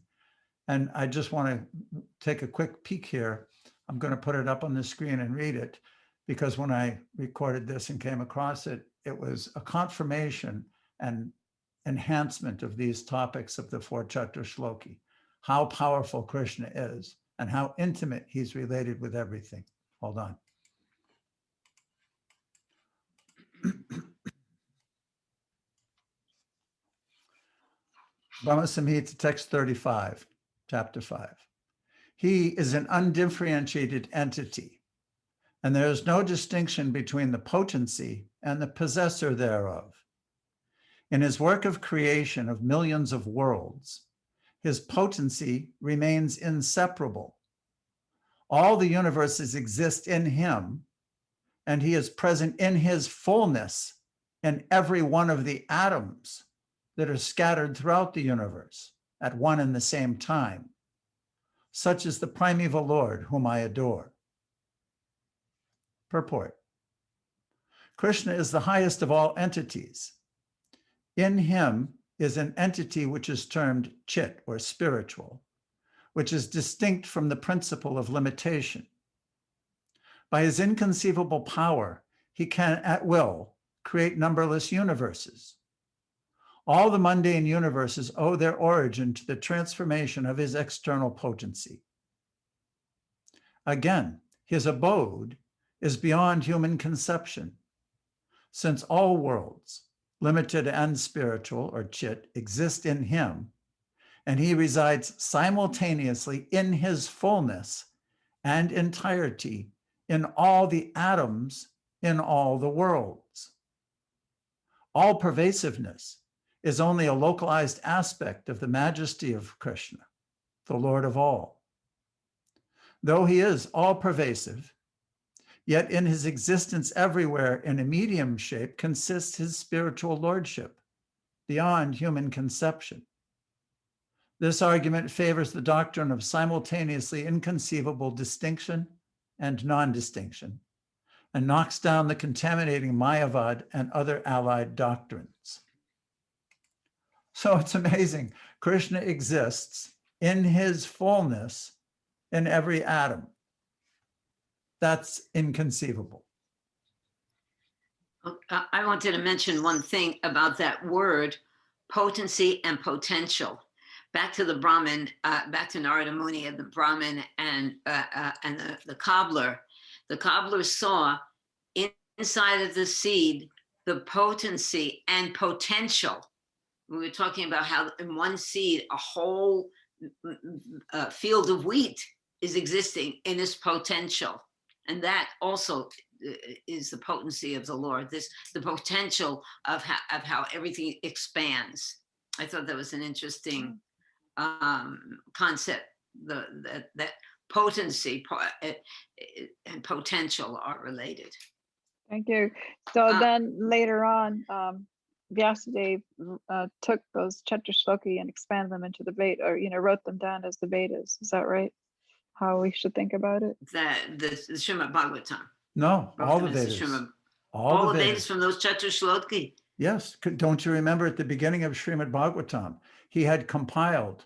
And I just want to take a quick peek here. I'm going to put it up on the screen and read it, because when I recorded this and came across it, it was a confirmation and enhancement of these topics of the 4 Chaturshloki, how powerful Krishna is and how intimate he's related with everything. Hold on. Brahma Samhita, text 35, chapter 5. He is an undifferentiated entity, and there is no distinction between the potency and the possessor thereof. In his work of creation of millions of worlds, his potency remains inseparable. All the universes exist in him, and he is present in his fullness in every one of the atoms that are scattered throughout the universe at one and the same time. Such is the primeval Lord whom I adore. Purport. Krishna is the highest of all entities. In him is an entity which is termed chit, or spiritual, which is distinct from the principle of limitation. By his inconceivable power, he can at will create numberless universes. All the mundane universes owe their origin to the transformation of his external potency. Again, his abode is beyond human conception, since all worlds, limited and spiritual, or chit, exist in him, and he resides simultaneously in his fullness and entirety in all the atoms in all the worlds. All pervasiveness is only a localized aspect of the majesty of Krishna, the Lord of all. Though he is all pervasive, yet in his existence everywhere in a medium shape consists his spiritual lordship, beyond human conception. This argument favors the doctrine of simultaneously inconceivable distinction and non-distinction, and knocks down the contaminating Mayavad and other allied doctrines. So it's amazing. Krishna exists in his fullness in every atom. That's inconceivable. I wanted to mention one thing about that word, potency and potential. Back to the Brahmin, back to Narada Muni and the Brahmin and the cobbler. The cobbler saw inside of the seed the potency and potential. We were talking about how in one seed, a whole field of wheat is existing in its potential. And that also is the potency of the Lord, the potential of how everything expands. I thought that was an interesting concept, that potency and potential are related. Thank you. So then later on, Vyasadeva took those Chaturshloki and expanded them into the Veda, or wrote them down as the Vedas. Is that right? How we should think about it? The Srimad Bhagavatam. No, all the Vedas. All the Vedas from those Chaturshloki. Yes. Don't you remember at the beginning of Srimad Bhagavatam, he had compiled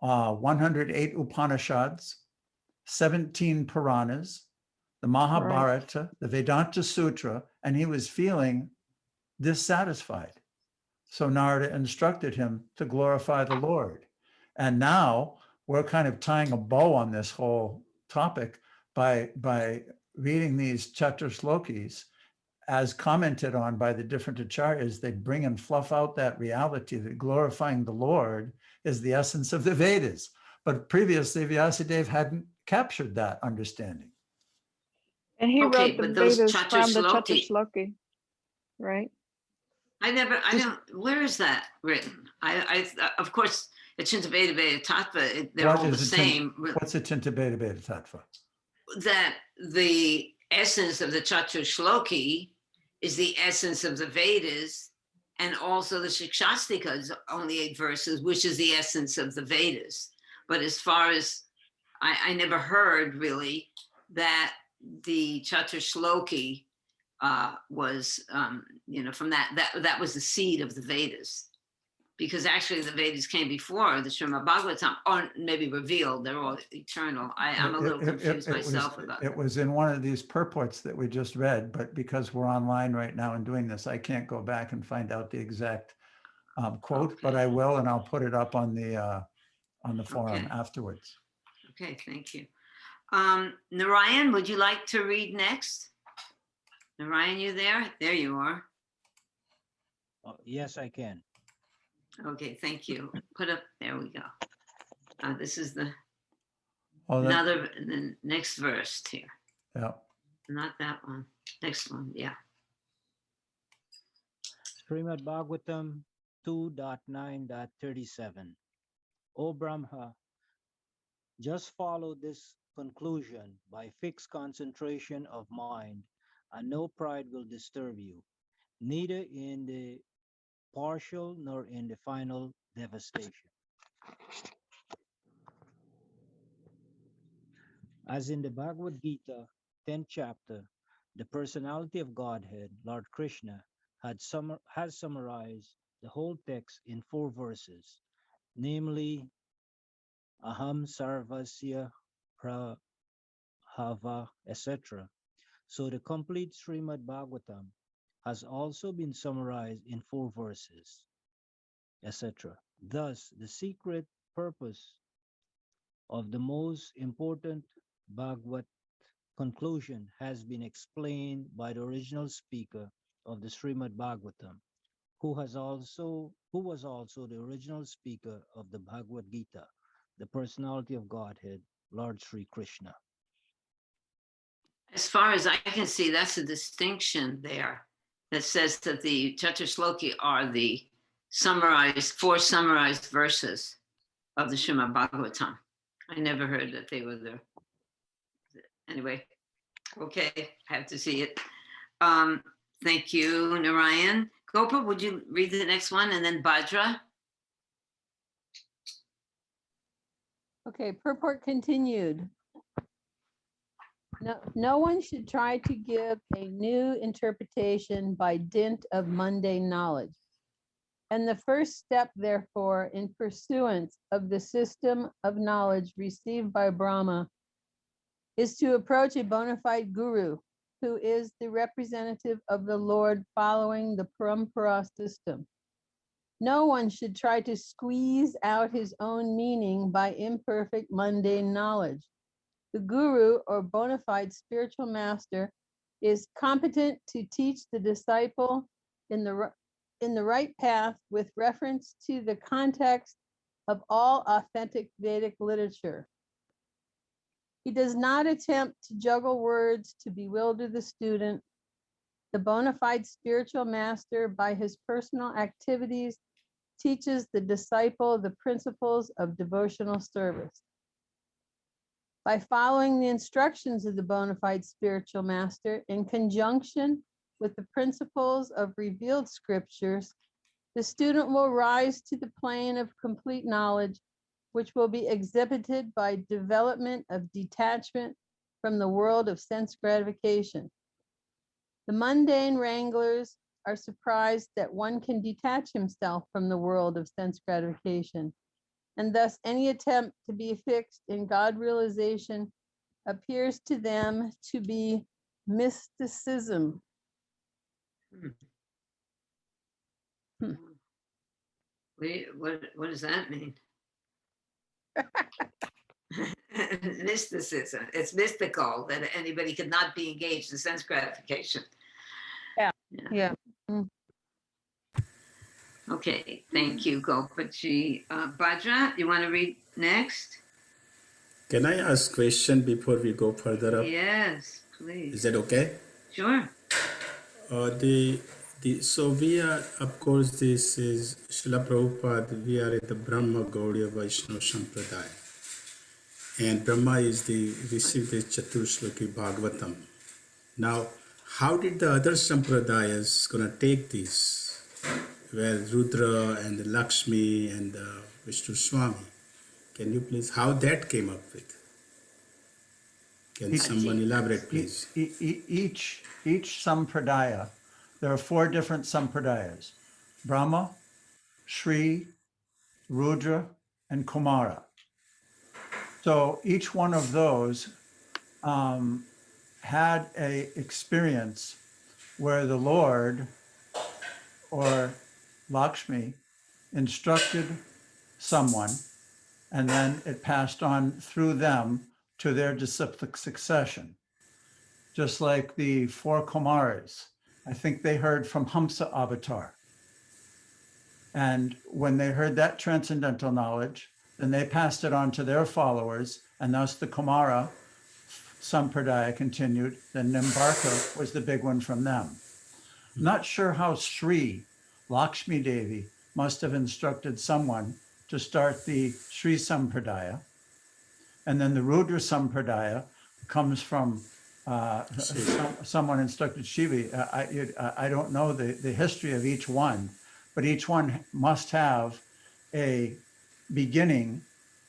108 Upanishads, 17 Puranas, the Mahabharata, the Vedanta Sutra, and he was feeling dissatisfied. So Narada instructed him to glorify the Lord. And now we're kind of tying a bow on this whole topic by reading these Chaturslokis as commented on by the different acharyas. They bring and fluff out that reality that glorifying the Lord is the essence of the Vedas. But previously, Vyasadeva hadn't captured that understanding. And he Okay, wrote the but those Vedas from the Chaturshloki- Chaturshloki, right? Where is that written? Of course, it's Chinta Veda Veda Tattva, they're all the same. What's a Chinta Veda Veda Tattva? That the essence of the Chaturshloki is the essence of the Vedas, and also the Shikshastika is only 8 verses, which is the essence of the Vedas. But as far as I never heard really that the Chaturshloki was, from that was the seed of the Vedas, because actually the Vedas came before the Srimad Bhagavatam, or maybe revealed. They're all eternal. I'm a little confused myself about it. It was in one of these purports that we just read, but because we're online right now and doing this, I can't go back and find out the exact quote, Okay. but I will, and I'll put it up on the forum Okay. afterwards. Okay, thank you. Narayan, would you like to read next? Narayan, you there? There you are. Yes, I can. Okay, thank you. Put up, there we go. This is the next verse here. Yeah. Not that one. Next one, yeah. Srimad Bhagavatam 2.9.37. O Brahma, just follow this conclusion by fixed concentration of mind, and no pride will disturb you, neither in the partial nor in the final devastation. As in the Bhagavad Gita, 10th chapter, the personality of Godhead, Lord Krishna, has summarized the whole text in 4 verses, namely, Aham Sarvasya Prabhava, etc. So the complete Srimad Bhagavatam has also been summarized in 4 verses, etc. Thus, the secret purpose of the most important Bhagavad conclusion has been explained by the original speaker of the Srimad Bhagavatam, who was also the original speaker of the Bhagavad Gita, the personality of Godhead, Lord Sri Krishna. As far as I can see, that's a distinction there that says that the Chaturshloki are the 4 summarized verses of the Srimad Bhagavatam. I never heard that they were there. Anyway, okay, I have to see it. Thank you, Narayan. Gopal, would you read the next one, and then Bhadra? Okay, purport continued. No one should try to give a new interpretation by dint of mundane knowledge. And the first step, therefore, in pursuance of the system of knowledge received by Brahma is to approach a bona fide guru who is the representative of the Lord following the Parampara system. No one should try to squeeze out his own meaning by imperfect mundane knowledge. The guru or bona fide spiritual master is competent to teach the disciple in the right path with reference to the context of all authentic Vedic literature. He does not attempt to juggle words to bewilder the student. The bona fide spiritual master, by his personal activities, teaches the disciple the principles of devotional service. By following the instructions of the bona fide spiritual master in conjunction with the principles of revealed scriptures, the student will rise to the plane of complete knowledge, which will be exhibited by development of detachment from the world of sense gratification. The mundane wranglers are surprised that one can detach himself from the world of sense gratification. and thus any attempt to be fixed in God realization appears to them to be mysticism. Wait, what does that mean? Mysticism. It's mystical that anybody could not be engaged in sense gratification. Yeah. Okay, thank you, Gopaji. Bhadra, you want to read next? Can I ask question before we go further up? Yes, please. Is that okay? Sure. So we are, of course, this is Srila Prabhupada, we are at the Brahma Gaudiya Vaishnava Sampradaya. And Brahma is received the Chaturshloki Bhagavatam. Now, how did the other Sampradayas gonna take this? Well, Rudra and the Lakshmi and the Vishnu Swami. Can you please, how that came up with? Can someone elaborate, please? Each sampradaya, there are 4 different sampradayas: Brahma, Shri, Rudra, and Kumara. So each one of those had a experience where the Lord or Lakshmi instructed someone, and then it passed on through them to their disciplic succession. Just like the 4 Kumaras, I think they heard from Hamsa Avatar. And when they heard that transcendental knowledge, then they passed it on to their followers, and thus the Kumara Sampradaya continued. Then Nimbarka was the big one from them. Not sure how Sri Lakshmi Devi must have instructed someone to start the Sri Sampradaya. And then the Rudra Sampradaya comes from someone instructed Shiva. I don't know the history of each one, but each one must have a beginning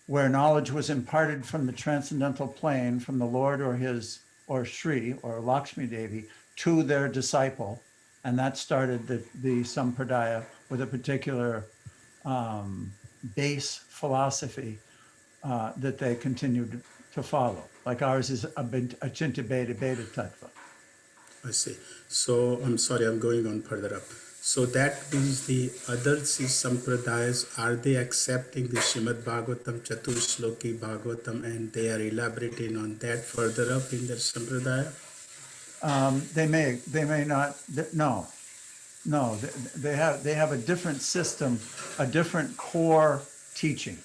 where knowledge was imparted from the transcendental plane, from the Lord or Sri or Lakshmi Devi to their disciple. And that started the Sampradaya with a particular base philosophy that they continued to follow. Like ours is Achintya Beta Tattva. I see. So I'm sorry, I'm going on further up. So that means the other Sampradayas, are they accepting the Srimad Bhagavatam, Chaturshloki Bhagavatam, and they are elaborating on that further up in their Sampradaya? They may not. No. They have a different system, a different core teaching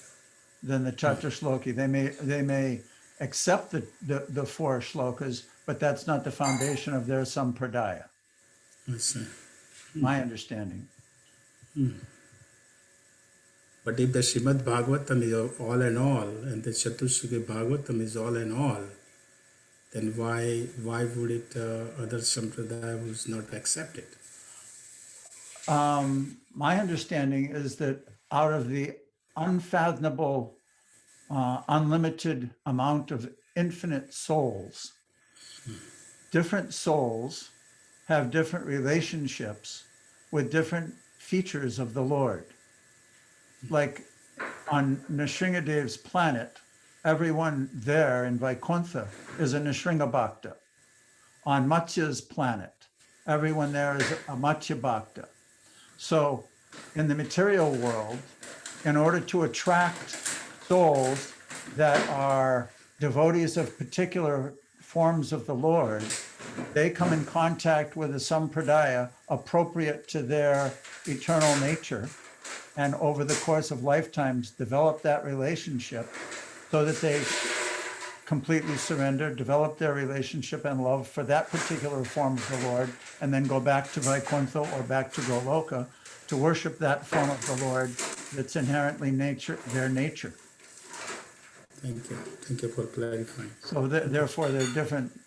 than the Chaturshloki. They may accept the 4 shlokas, but that's not the foundation of their Sampradaya. I see. My understanding. But if the Srimad Bhagavatam is all in all, and the Chaturshloki Bhagavatam is all in all, then why would it other Sampradaya was not accepted? My understanding is that out of the unfathomable, unlimited amount of infinite souls, different souls have different relationships with different features of the Lord. Like on Nrsingadev's planet, everyone there in Vaikuntha is a Nrsinga Bhakta. On Matsya's planet, everyone there is a Matsya Bhakta. So in the material world, in order to attract souls that are devotees of particular forms of the Lord, they come in contact with a sampradaya appropriate to their eternal nature, and over the course of lifetimes develop that relationship so that they completely surrender, develop their relationship and love for that particular form of the Lord, and then go back to Vaikuntha or back to Goloka to worship that form of the Lord that's inherently their nature. Thank you for clarifying. So therefore, there are different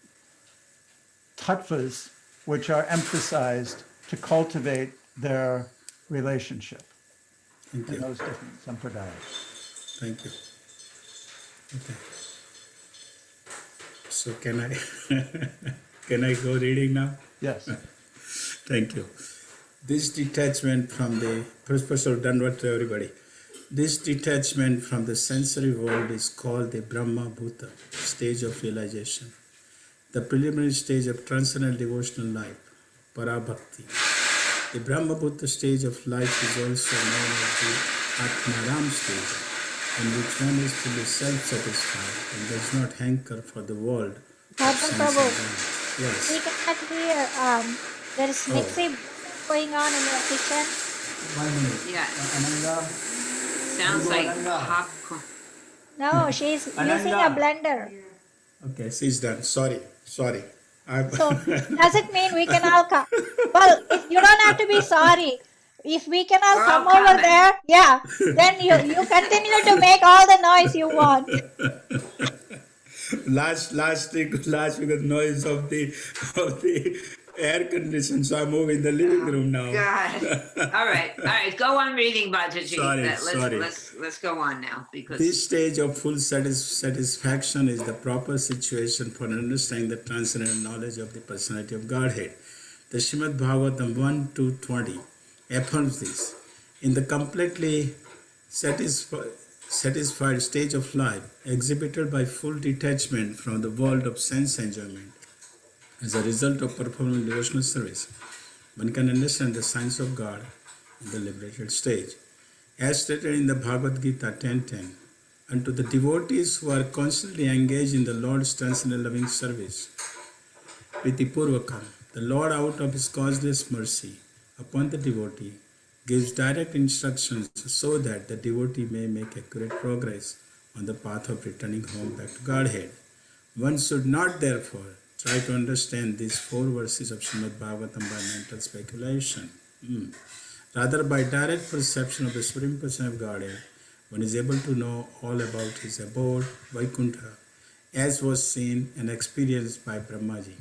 tattvas which are emphasized to cultivate their relationship in those different sampradayas. Thank you. Okay. So can I go reading now? Yes. Thank you. This detachment from the Professor Danvat to everybody. This detachment from the sensory world is called the Brahma Bhuta stage of realization, the preliminary stage of transcendental devotional life, Parabhakti. The Brahma Bhuta stage of life is also known as the Atmaram stage, in which one is fully self-satisfied and does not hanker for the world. Prabhu, Yes. we cannot hear. There is mixing going on in your kitchen. 1 minute. Yeah. Ananda. Sounds like Ananda. popcorn. No, she's using a Ananda. blender. Okay, she's done. Sorry. So does it mean we can all come? Well, if you don't have to be sorry. If we can all We're come all over coming. there, yeah, then you continue to make all the noise you want. last because noise of the air condition, so I move in the living room now. God. All right. Go on reading, Bhajaji. Sorry. Let's go on now because This stage of full satisfaction is the proper situation for understanding the transcendental knowledge of the personality of Godhead. The Srimad Bhagavatam 1-20 affirms this. In the completely satisfied stage of life, exhibited by full detachment from the world of sense enjoyment, as a result of performing devotional service, one can understand the science of God in the liberated stage. As stated in the Bhagavad Gita 10:10, unto the devotees who are constantly engaged in the Lord's transcendental loving service, Priti Purvakam, the Lord out of his causeless mercy upon the devotee gives direct instructions so that the devotee may make accurate progress on the path of returning home back to Godhead. One should not therefore try to understand these 4 verses of Srimad Bhagavatam by mental speculation. Rather, by direct perception of the Supreme Person of Godhead, one is able to know all about his abode, Vaikuntha, as was seen and experienced by Brahmaji.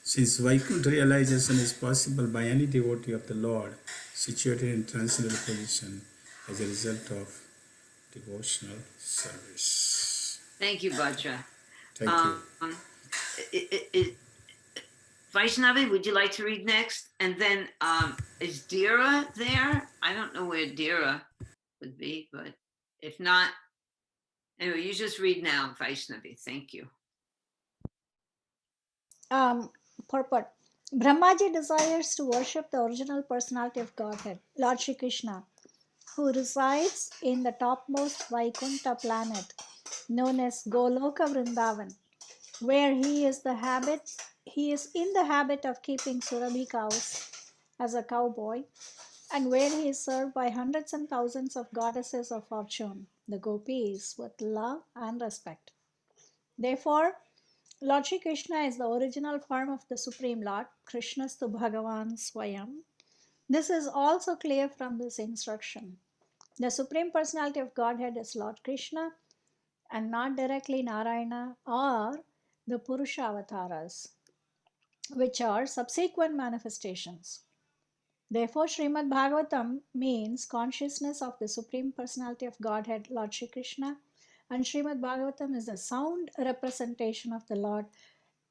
Since Vaikuntha realization is possible by any devotee of the Lord situated in transcendental position as a result of devotional service. thank you, Bhadra. Thank you. Vaishnavi, would you like to read next? And then is Dira there? I don't know where Dira would be, but if not, anyway, you just read now, Vaishnavi. Thank you. Purport. Brahmaji desires to worship the original personality of Godhead, Lord Shri Krishna, who resides in the topmost Vaikuntha planet, known as Goloka Vrindavan, where he is in the habit of keeping Surabhi cows as a cowboy, and where he is served by hundreds and thousands of goddesses of fortune, the gopis, with love and respect. Therefore, Lord Shri Krishna is the original form of the Supreme Lord, Krishnastu Bhagavan Swayam. This is also clear from this instruction. The Supreme Personality of Godhead is Lord Krishna and not directly Narayana or the Purusha avatars, which are subsequent manifestations. Therefore, Srimad Bhagavatam means consciousness of the Supreme Personality of Godhead, Lord Shri Krishna, and Srimad Bhagavatam is a sound representation of the Lord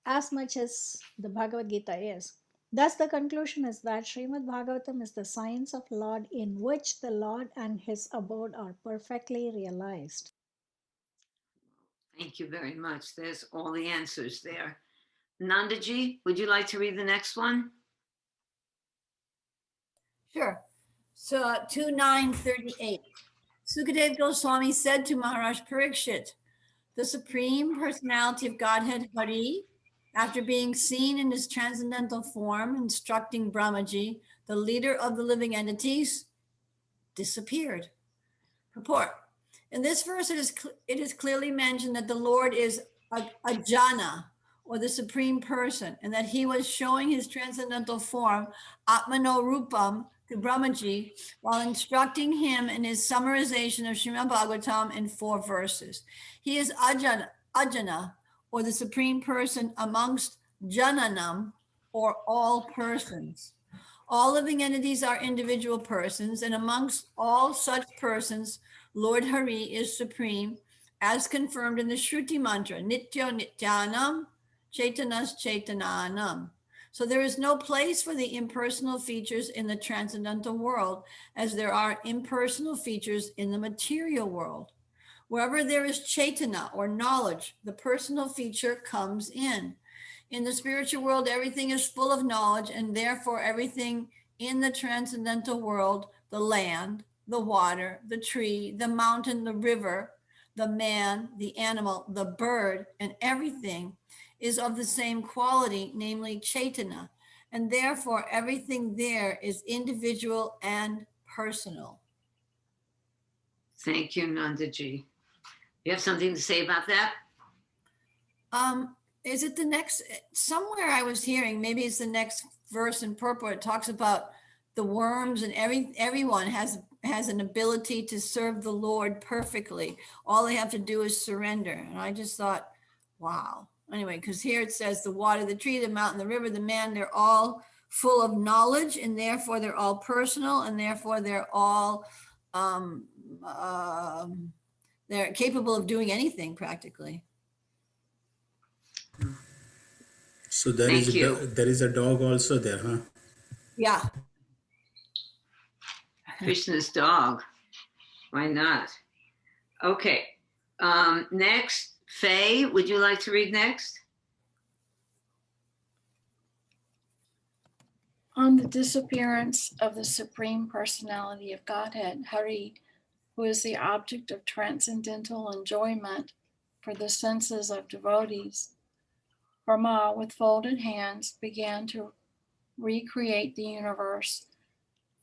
as much as the Bhagavad Gita is. Thus, the conclusion is that Srimad Bhagavatam is the science of Lord in which the Lord and his abode are perfectly realized. Thank you very much. There's all the answers there. Nandaji, would you like to read the next one? Sure. So 2938. Sukadev Goswami said to Maharaj Parikshit, the Supreme Personality of Godhead Hari, after being seen in his transcendental form, instructing Brahmaji, the leader of the living entities, disappeared. Purport. In this verse, it is clearly mentioned that the Lord is Ajana, or the Supreme Person, and that he was showing his transcendental form, Atmano Rupam, to Brahmaji while instructing him in his summarization of Srimad Bhagavatam in 4 verses. He is Ajana, or the Supreme Person amongst Jananam, or all persons. All living entities are individual persons, and amongst all such persons, Lord Hari is supreme, as confirmed in the Shruti mantra, Nityo Nityanam, Chaitanas Chaitananam. So there is no place for the impersonal features in the transcendental world, as there are impersonal features in the material world. Wherever there is Chaitanya or knowledge, the personal feature comes in. In the spiritual world, everything is full of knowledge, and therefore everything in the transcendental world, the land, the water, the tree, the mountain, the river, the man, the animal, the bird, and everything is of the same quality, namely Chaitanya, and therefore everything there is individual and personal. Thank you, Nandaji. You have something to say about that? Is it the next, somewhere I was hearing, maybe it's the next verse in purport, it talks about the worms and everyone has an ability to serve the Lord perfectly. All they have to do is surrender. And I just thought, wow. Anyway, because here it says the water, the tree, the mountain, the river, the man, they're all full of knowledge, and therefore they're all personal, and therefore they're all they're capable of doing anything practically. So there Thank is you. there is a dog also there, huh? Yeah. Krishna's dog. Why not? Okay. Next, Faye, would you like to read next? On the disappearance of the Supreme Personality of Godhead, Hari, who is the object of transcendental enjoyment for the senses of devotees, Brahma, with folded hands, began to recreate the universe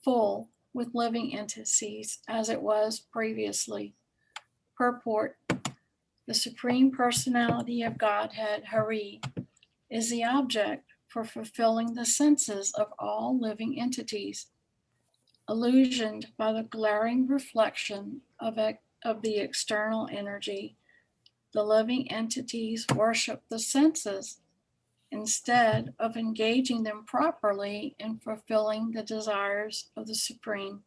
full with living entities as it was previously. Purport: the Supreme Personality of Godhead, Hari, is the object for fulfilling the senses of all living entities. Illusioned by the glaring reflection of the external energy, the living entities worship the senses instead of engaging them properly in fulfilling the desires of the Supreme.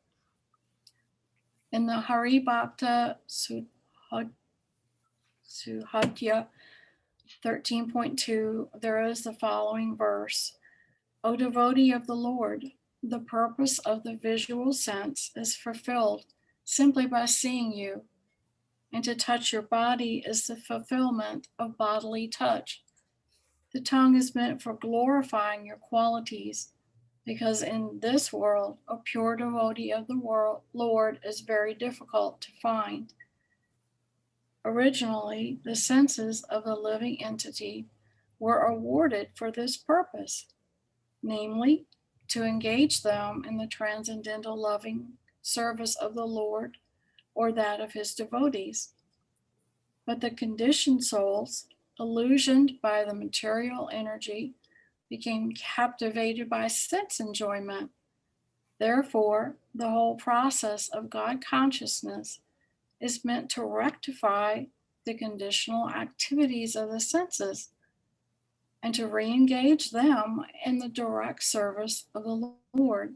In the Hari Bhakta Suhadhya 13.2, there is the following verse: O devotee of the Lord, the purpose of the visual sense is fulfilled simply by seeing you, and to touch your body is the fulfillment of bodily touch. The tongue is meant for glorifying your qualities, because in this world, a pure devotee of the Lord is very difficult to find. Originally, the senses of the living entity were awarded for this purpose, namely, to engage them in the transcendental loving service of the Lord or that of his devotees. But the conditioned souls, illusioned by the material energy, became captivated by sense enjoyment. Therefore, the whole process of God consciousness is meant to rectify the conditional activities of the senses and to re-engage them in the direct service of the Lord.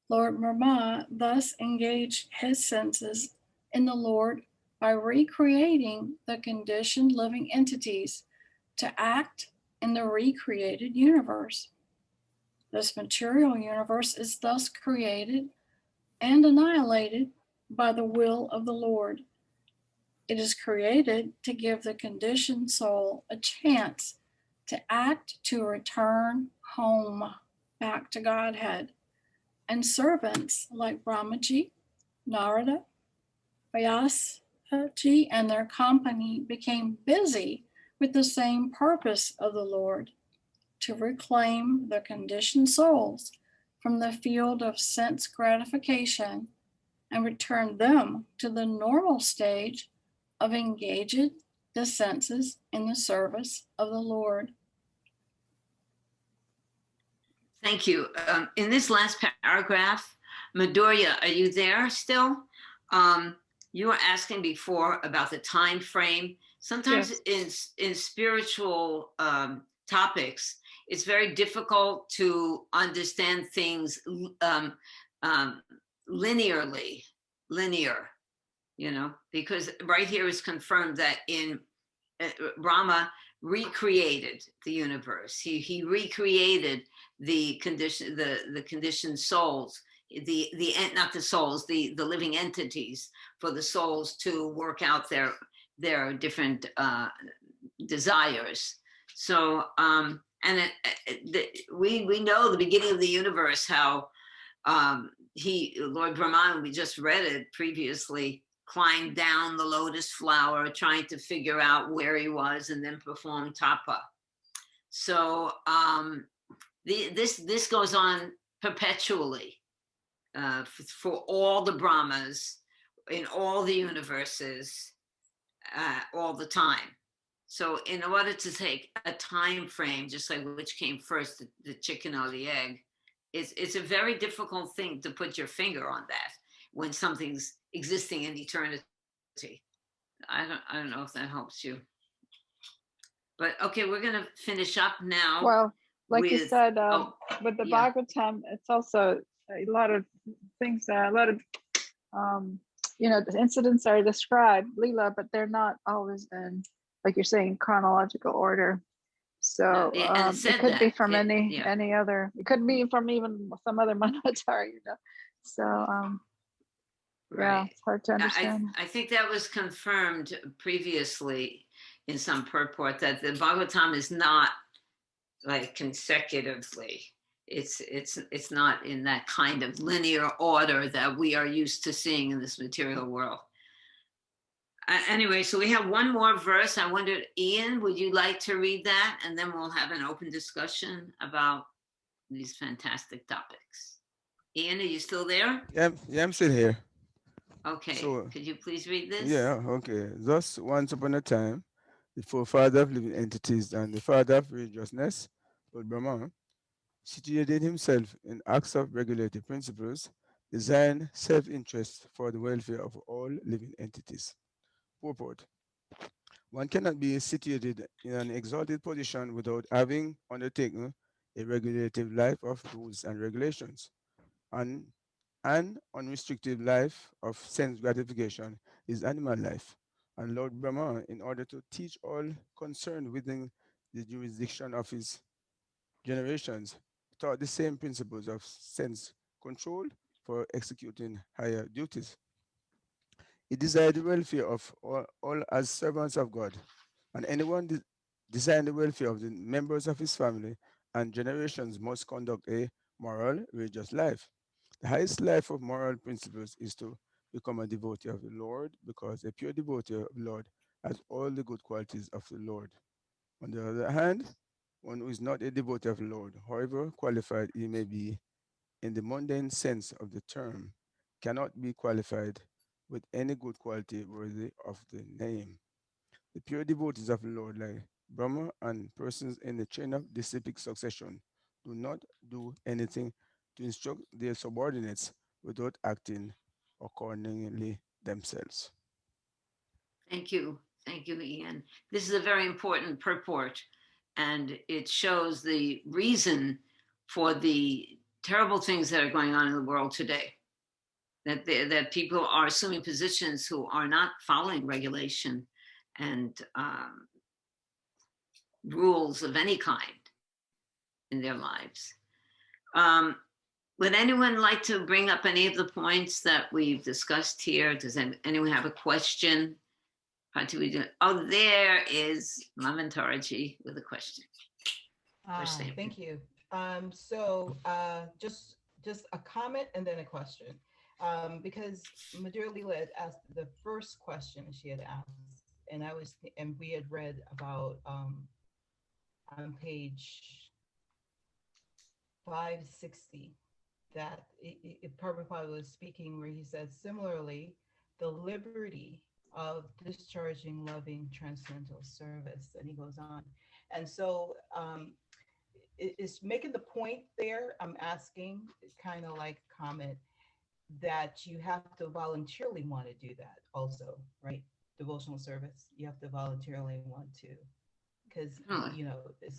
Lord Brahma thus engaged his senses in the Lord by recreating the conditioned living entities to act in the recreated universe. This material universe is thus created and annihilated by the will of the Lord. It is created to give the conditioned soul a chance to act to return home back to Godhead. And servants like Brahmaji, Narada, Vyasaji, and their company became busy with the same purpose of the Lord, to reclaim the conditioned souls from the field of sense gratification and return them to the normal stage of engaging the senses in the service of the Lord. Thank you. In this last paragraph, Madhurya, are you there still? You were asking before about the time frame. Sometimes in spiritual topics, it's very difficult to understand things linear, you know, because right here is confirmed that in Brahma recreated the universe. He recreated the conditioned souls, not the souls, the living entities, for the souls to work out their different desires. So we know the beginning of the universe, how Lord Brahman, we just read it previously, climbed down the lotus flower trying to figure out where he was, and then performed tapa. So this goes on perpetually for all the Brahmas in all the universes all the time. So in order to take a time frame, just like which came first, the chicken or the egg, it's a very difficult thing to put your finger on that when something's existing in eternity. I don't know if that helps you. But okay, we're gonna finish up now. Well, like you with- said, oh, with the yeah. Bhagavatam, it's also a lot of things, a lot of, the incidents are described, Leela, but they're not always in, like you're saying, chronological order. So and it said could be that, from yeah. any other, it could be from even some other Manvantara, So yeah, Right. it's hard to understand. I think that was confirmed previously in some purport, that the Bhagavatam is not like consecutively. It's not in that kind of linear order that we are used to seeing in this material world. Anyway, so we have one more verse. I wondered, Ian, would you like to read that? And then we'll have an open discussion about these fantastic topics. Ian, are you still there? Yeah, I'm still here. Okay, So, could you please read this? Yeah, okay. Thus, once upon a time, the forefather of living entities and the father of religiousness, Lord Brahma, situated himself in acts of regulative principles, designed self-interest for the welfare of all living entities. Purport. One cannot be situated in an exalted position without having undertaken a regulative life of rules and regulations. An unrestricted life of sense gratification is animal life. And Lord Brahma, in order to teach all concerned within the jurisdiction of his generations, taught the same principles of sense control for executing higher duties. He desired the welfare of all as servants of God, and anyone desiring the welfare of the members of his family and generations must conduct a moral, religious life. The highest life of moral principles is to become a devotee of the Lord, because a pure devotee of the Lord has all the good qualities of the Lord. On the other hand, one who is not a devotee of the Lord, however qualified he may be in the mundane sense of the term, cannot be qualified with any good quality worthy of the name. The pure devotees of the Lord, like Brahma and persons in the chain of disciplic succession, do not do anything to instruct their subordinates without acting accordingly themselves. Thank you, Ian. This is a very important purport, and it shows the reason for the terrible things that are going on in the world today. That people are assuming positions who are not following regulation and rules of any kind in their lives. Would anyone like to bring up any of the points that we've discussed here? Does anyone have a question? Oh, there is Mamantaraji with a question. Thank you. Just a comment and then a question. Because Madhura Leela had asked the first question she had asked, and we had read about on page 560 that Prabhupada was speaking, where he said, similarly, the liberty of discharging loving transcendental service, and he goes on. And so it's making the point there. I'm asking, kind of like comment, that you have to voluntarily want to do that also, right? Devotional service, you have to voluntarily want to, because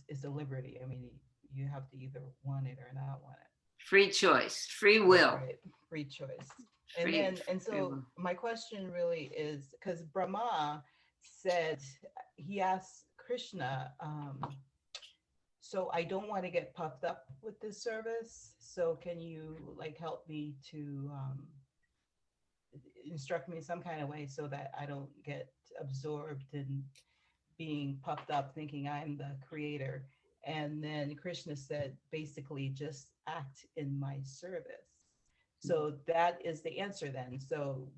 it's a liberty. I mean, you have to either want it or not want it. Free choice, free will. Right. Free choice. So my question really is, because Brahma said, he asked Krishna, so I don't want to get puffed up with this service. So can you like help me to instruct me in some kind of way so that I don't get absorbed in being puffed up thinking I'm the creator? And then Krishna said, basically just act in my service. So that is the answer then. So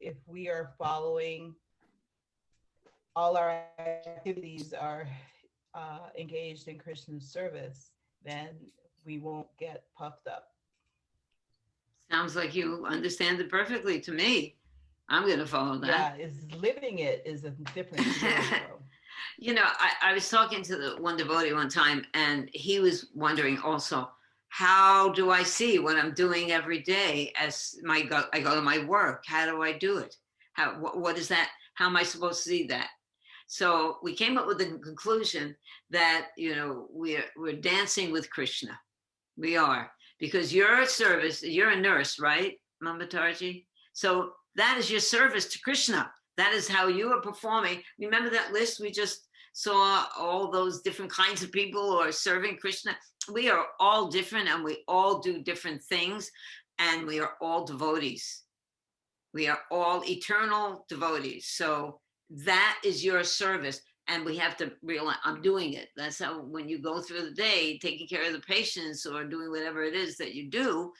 if we are following, all our activities are engaged in Krishna's service, then we won't get puffed up. Sounds like you understand it perfectly to me. I'm going to follow that. Yeah, is living it is a different story, though. You know, I was talking to the one devotee one time, and he was wondering also, how do I see what I'm doing every day as I go to my work? How do I do it? What is that? How am I supposed to see that? So we came up with the conclusion that, you know, we're dancing with Krishna. We are, because your service, you're a nurse, right, Mamatarji? So that is your service to Krishna. That is how you are performing. Remember that list we just saw, all those different kinds of people who are serving Krishna? We are all different, and we all do different things, and we are all devotees. We are all eternal devotees. So that is your service, and we have to realize I'm doing it. That's how, when you go through the day taking care of the patients or doing whatever it is that you do,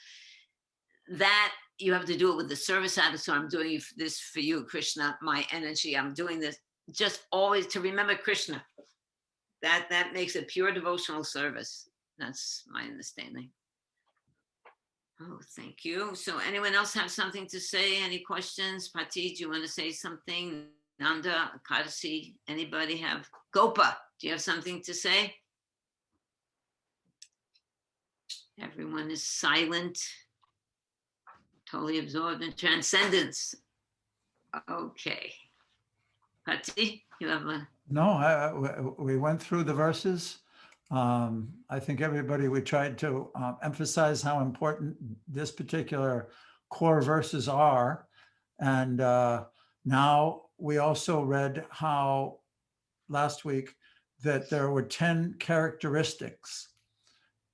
that you have to do it with the service attitude. So I'm doing this for you, Krishna, my energy. I'm doing this just always to remember Krishna. That makes a pure devotional service. That's my understanding. Oh, thank you. So anyone else have something to say? Any questions? Pati, do you want to say something? Nanda, Kadasi, anybody have? Gopa, do you have something to say? Everyone is silent, totally absorbed in transcendence. Okay. Pati, you have a... No, we went through the verses. I think everybody, we tried to emphasize how important this particular core verses are. And now we also read how last week that there were 10 characteristics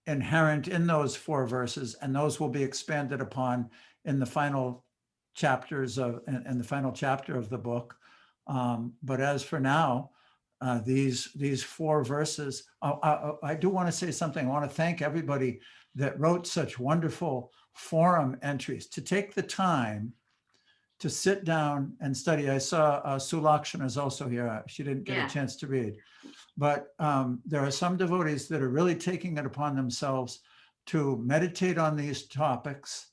inherent in those 4 verses, and those will be expanded upon in the final chapters in the final chapter of the book. But as for now, these 4 verses, I do want to say something. I want to thank everybody that wrote such wonderful forum entries, to take the time to sit down and study. I saw Sulakshana is also here. She didn't get a chance to read, but there are some devotees that are really taking it upon themselves to meditate on these topics,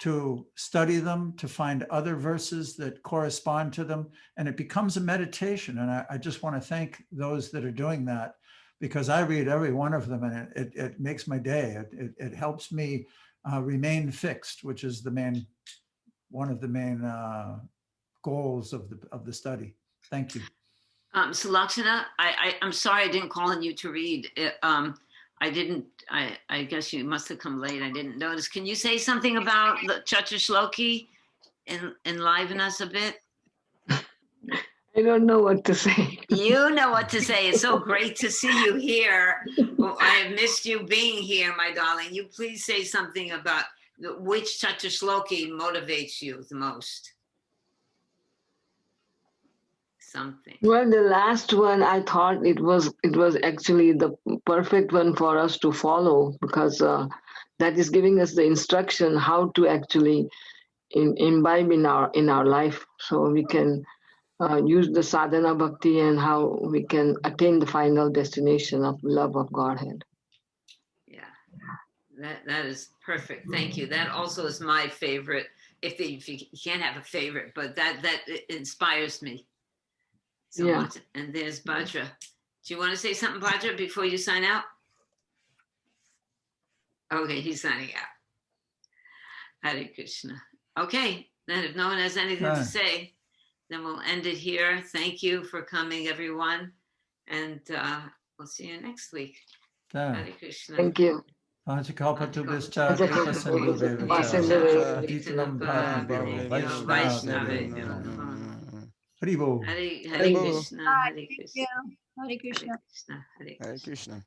to study them, to find other verses that correspond to them, and it becomes a meditation. And I just want to thank those that are doing that, because I read every one of them, and it makes my day. It helps me remain fixed, which is one of the main goals of the study. Thank you. Sulakshana, I'm sorry I didn't call on you to read. I guess you must have come late. I didn't notice. Can you say something about the Chaturshloki and enliven us a bit? I don't know what to say. You know what to say. It's so great to see you here. Well, I have missed you being here, my darling. You please say something about which Chaturshloki motivates you the most. Something. Well, the last one, I thought it was actually the perfect one for us to follow, because that is giving us the instruction how to actually imbibe in our life, so we can use the sadhana bhakti and how we can attain the final destination of love of Godhead. Yeah, that is perfect. Thank you. That also is my favorite. If you can't have a favorite, but that inspires me so much. And there's Bhadra. Do you want to say something, Bhadra, before you sign out? Okay, he's signing out. Hare Krishna. Okay, then if no one has anything to say, then we'll end it here. Thank you for coming, everyone. And we'll see you next week. Hare Krishna. Thank you. Vaishnavi. Haribo. Hare Haribo. Krishna, Hare Krishna, Hare Hare Krishna. Krishna, Hare Hare Krishna. Krishna.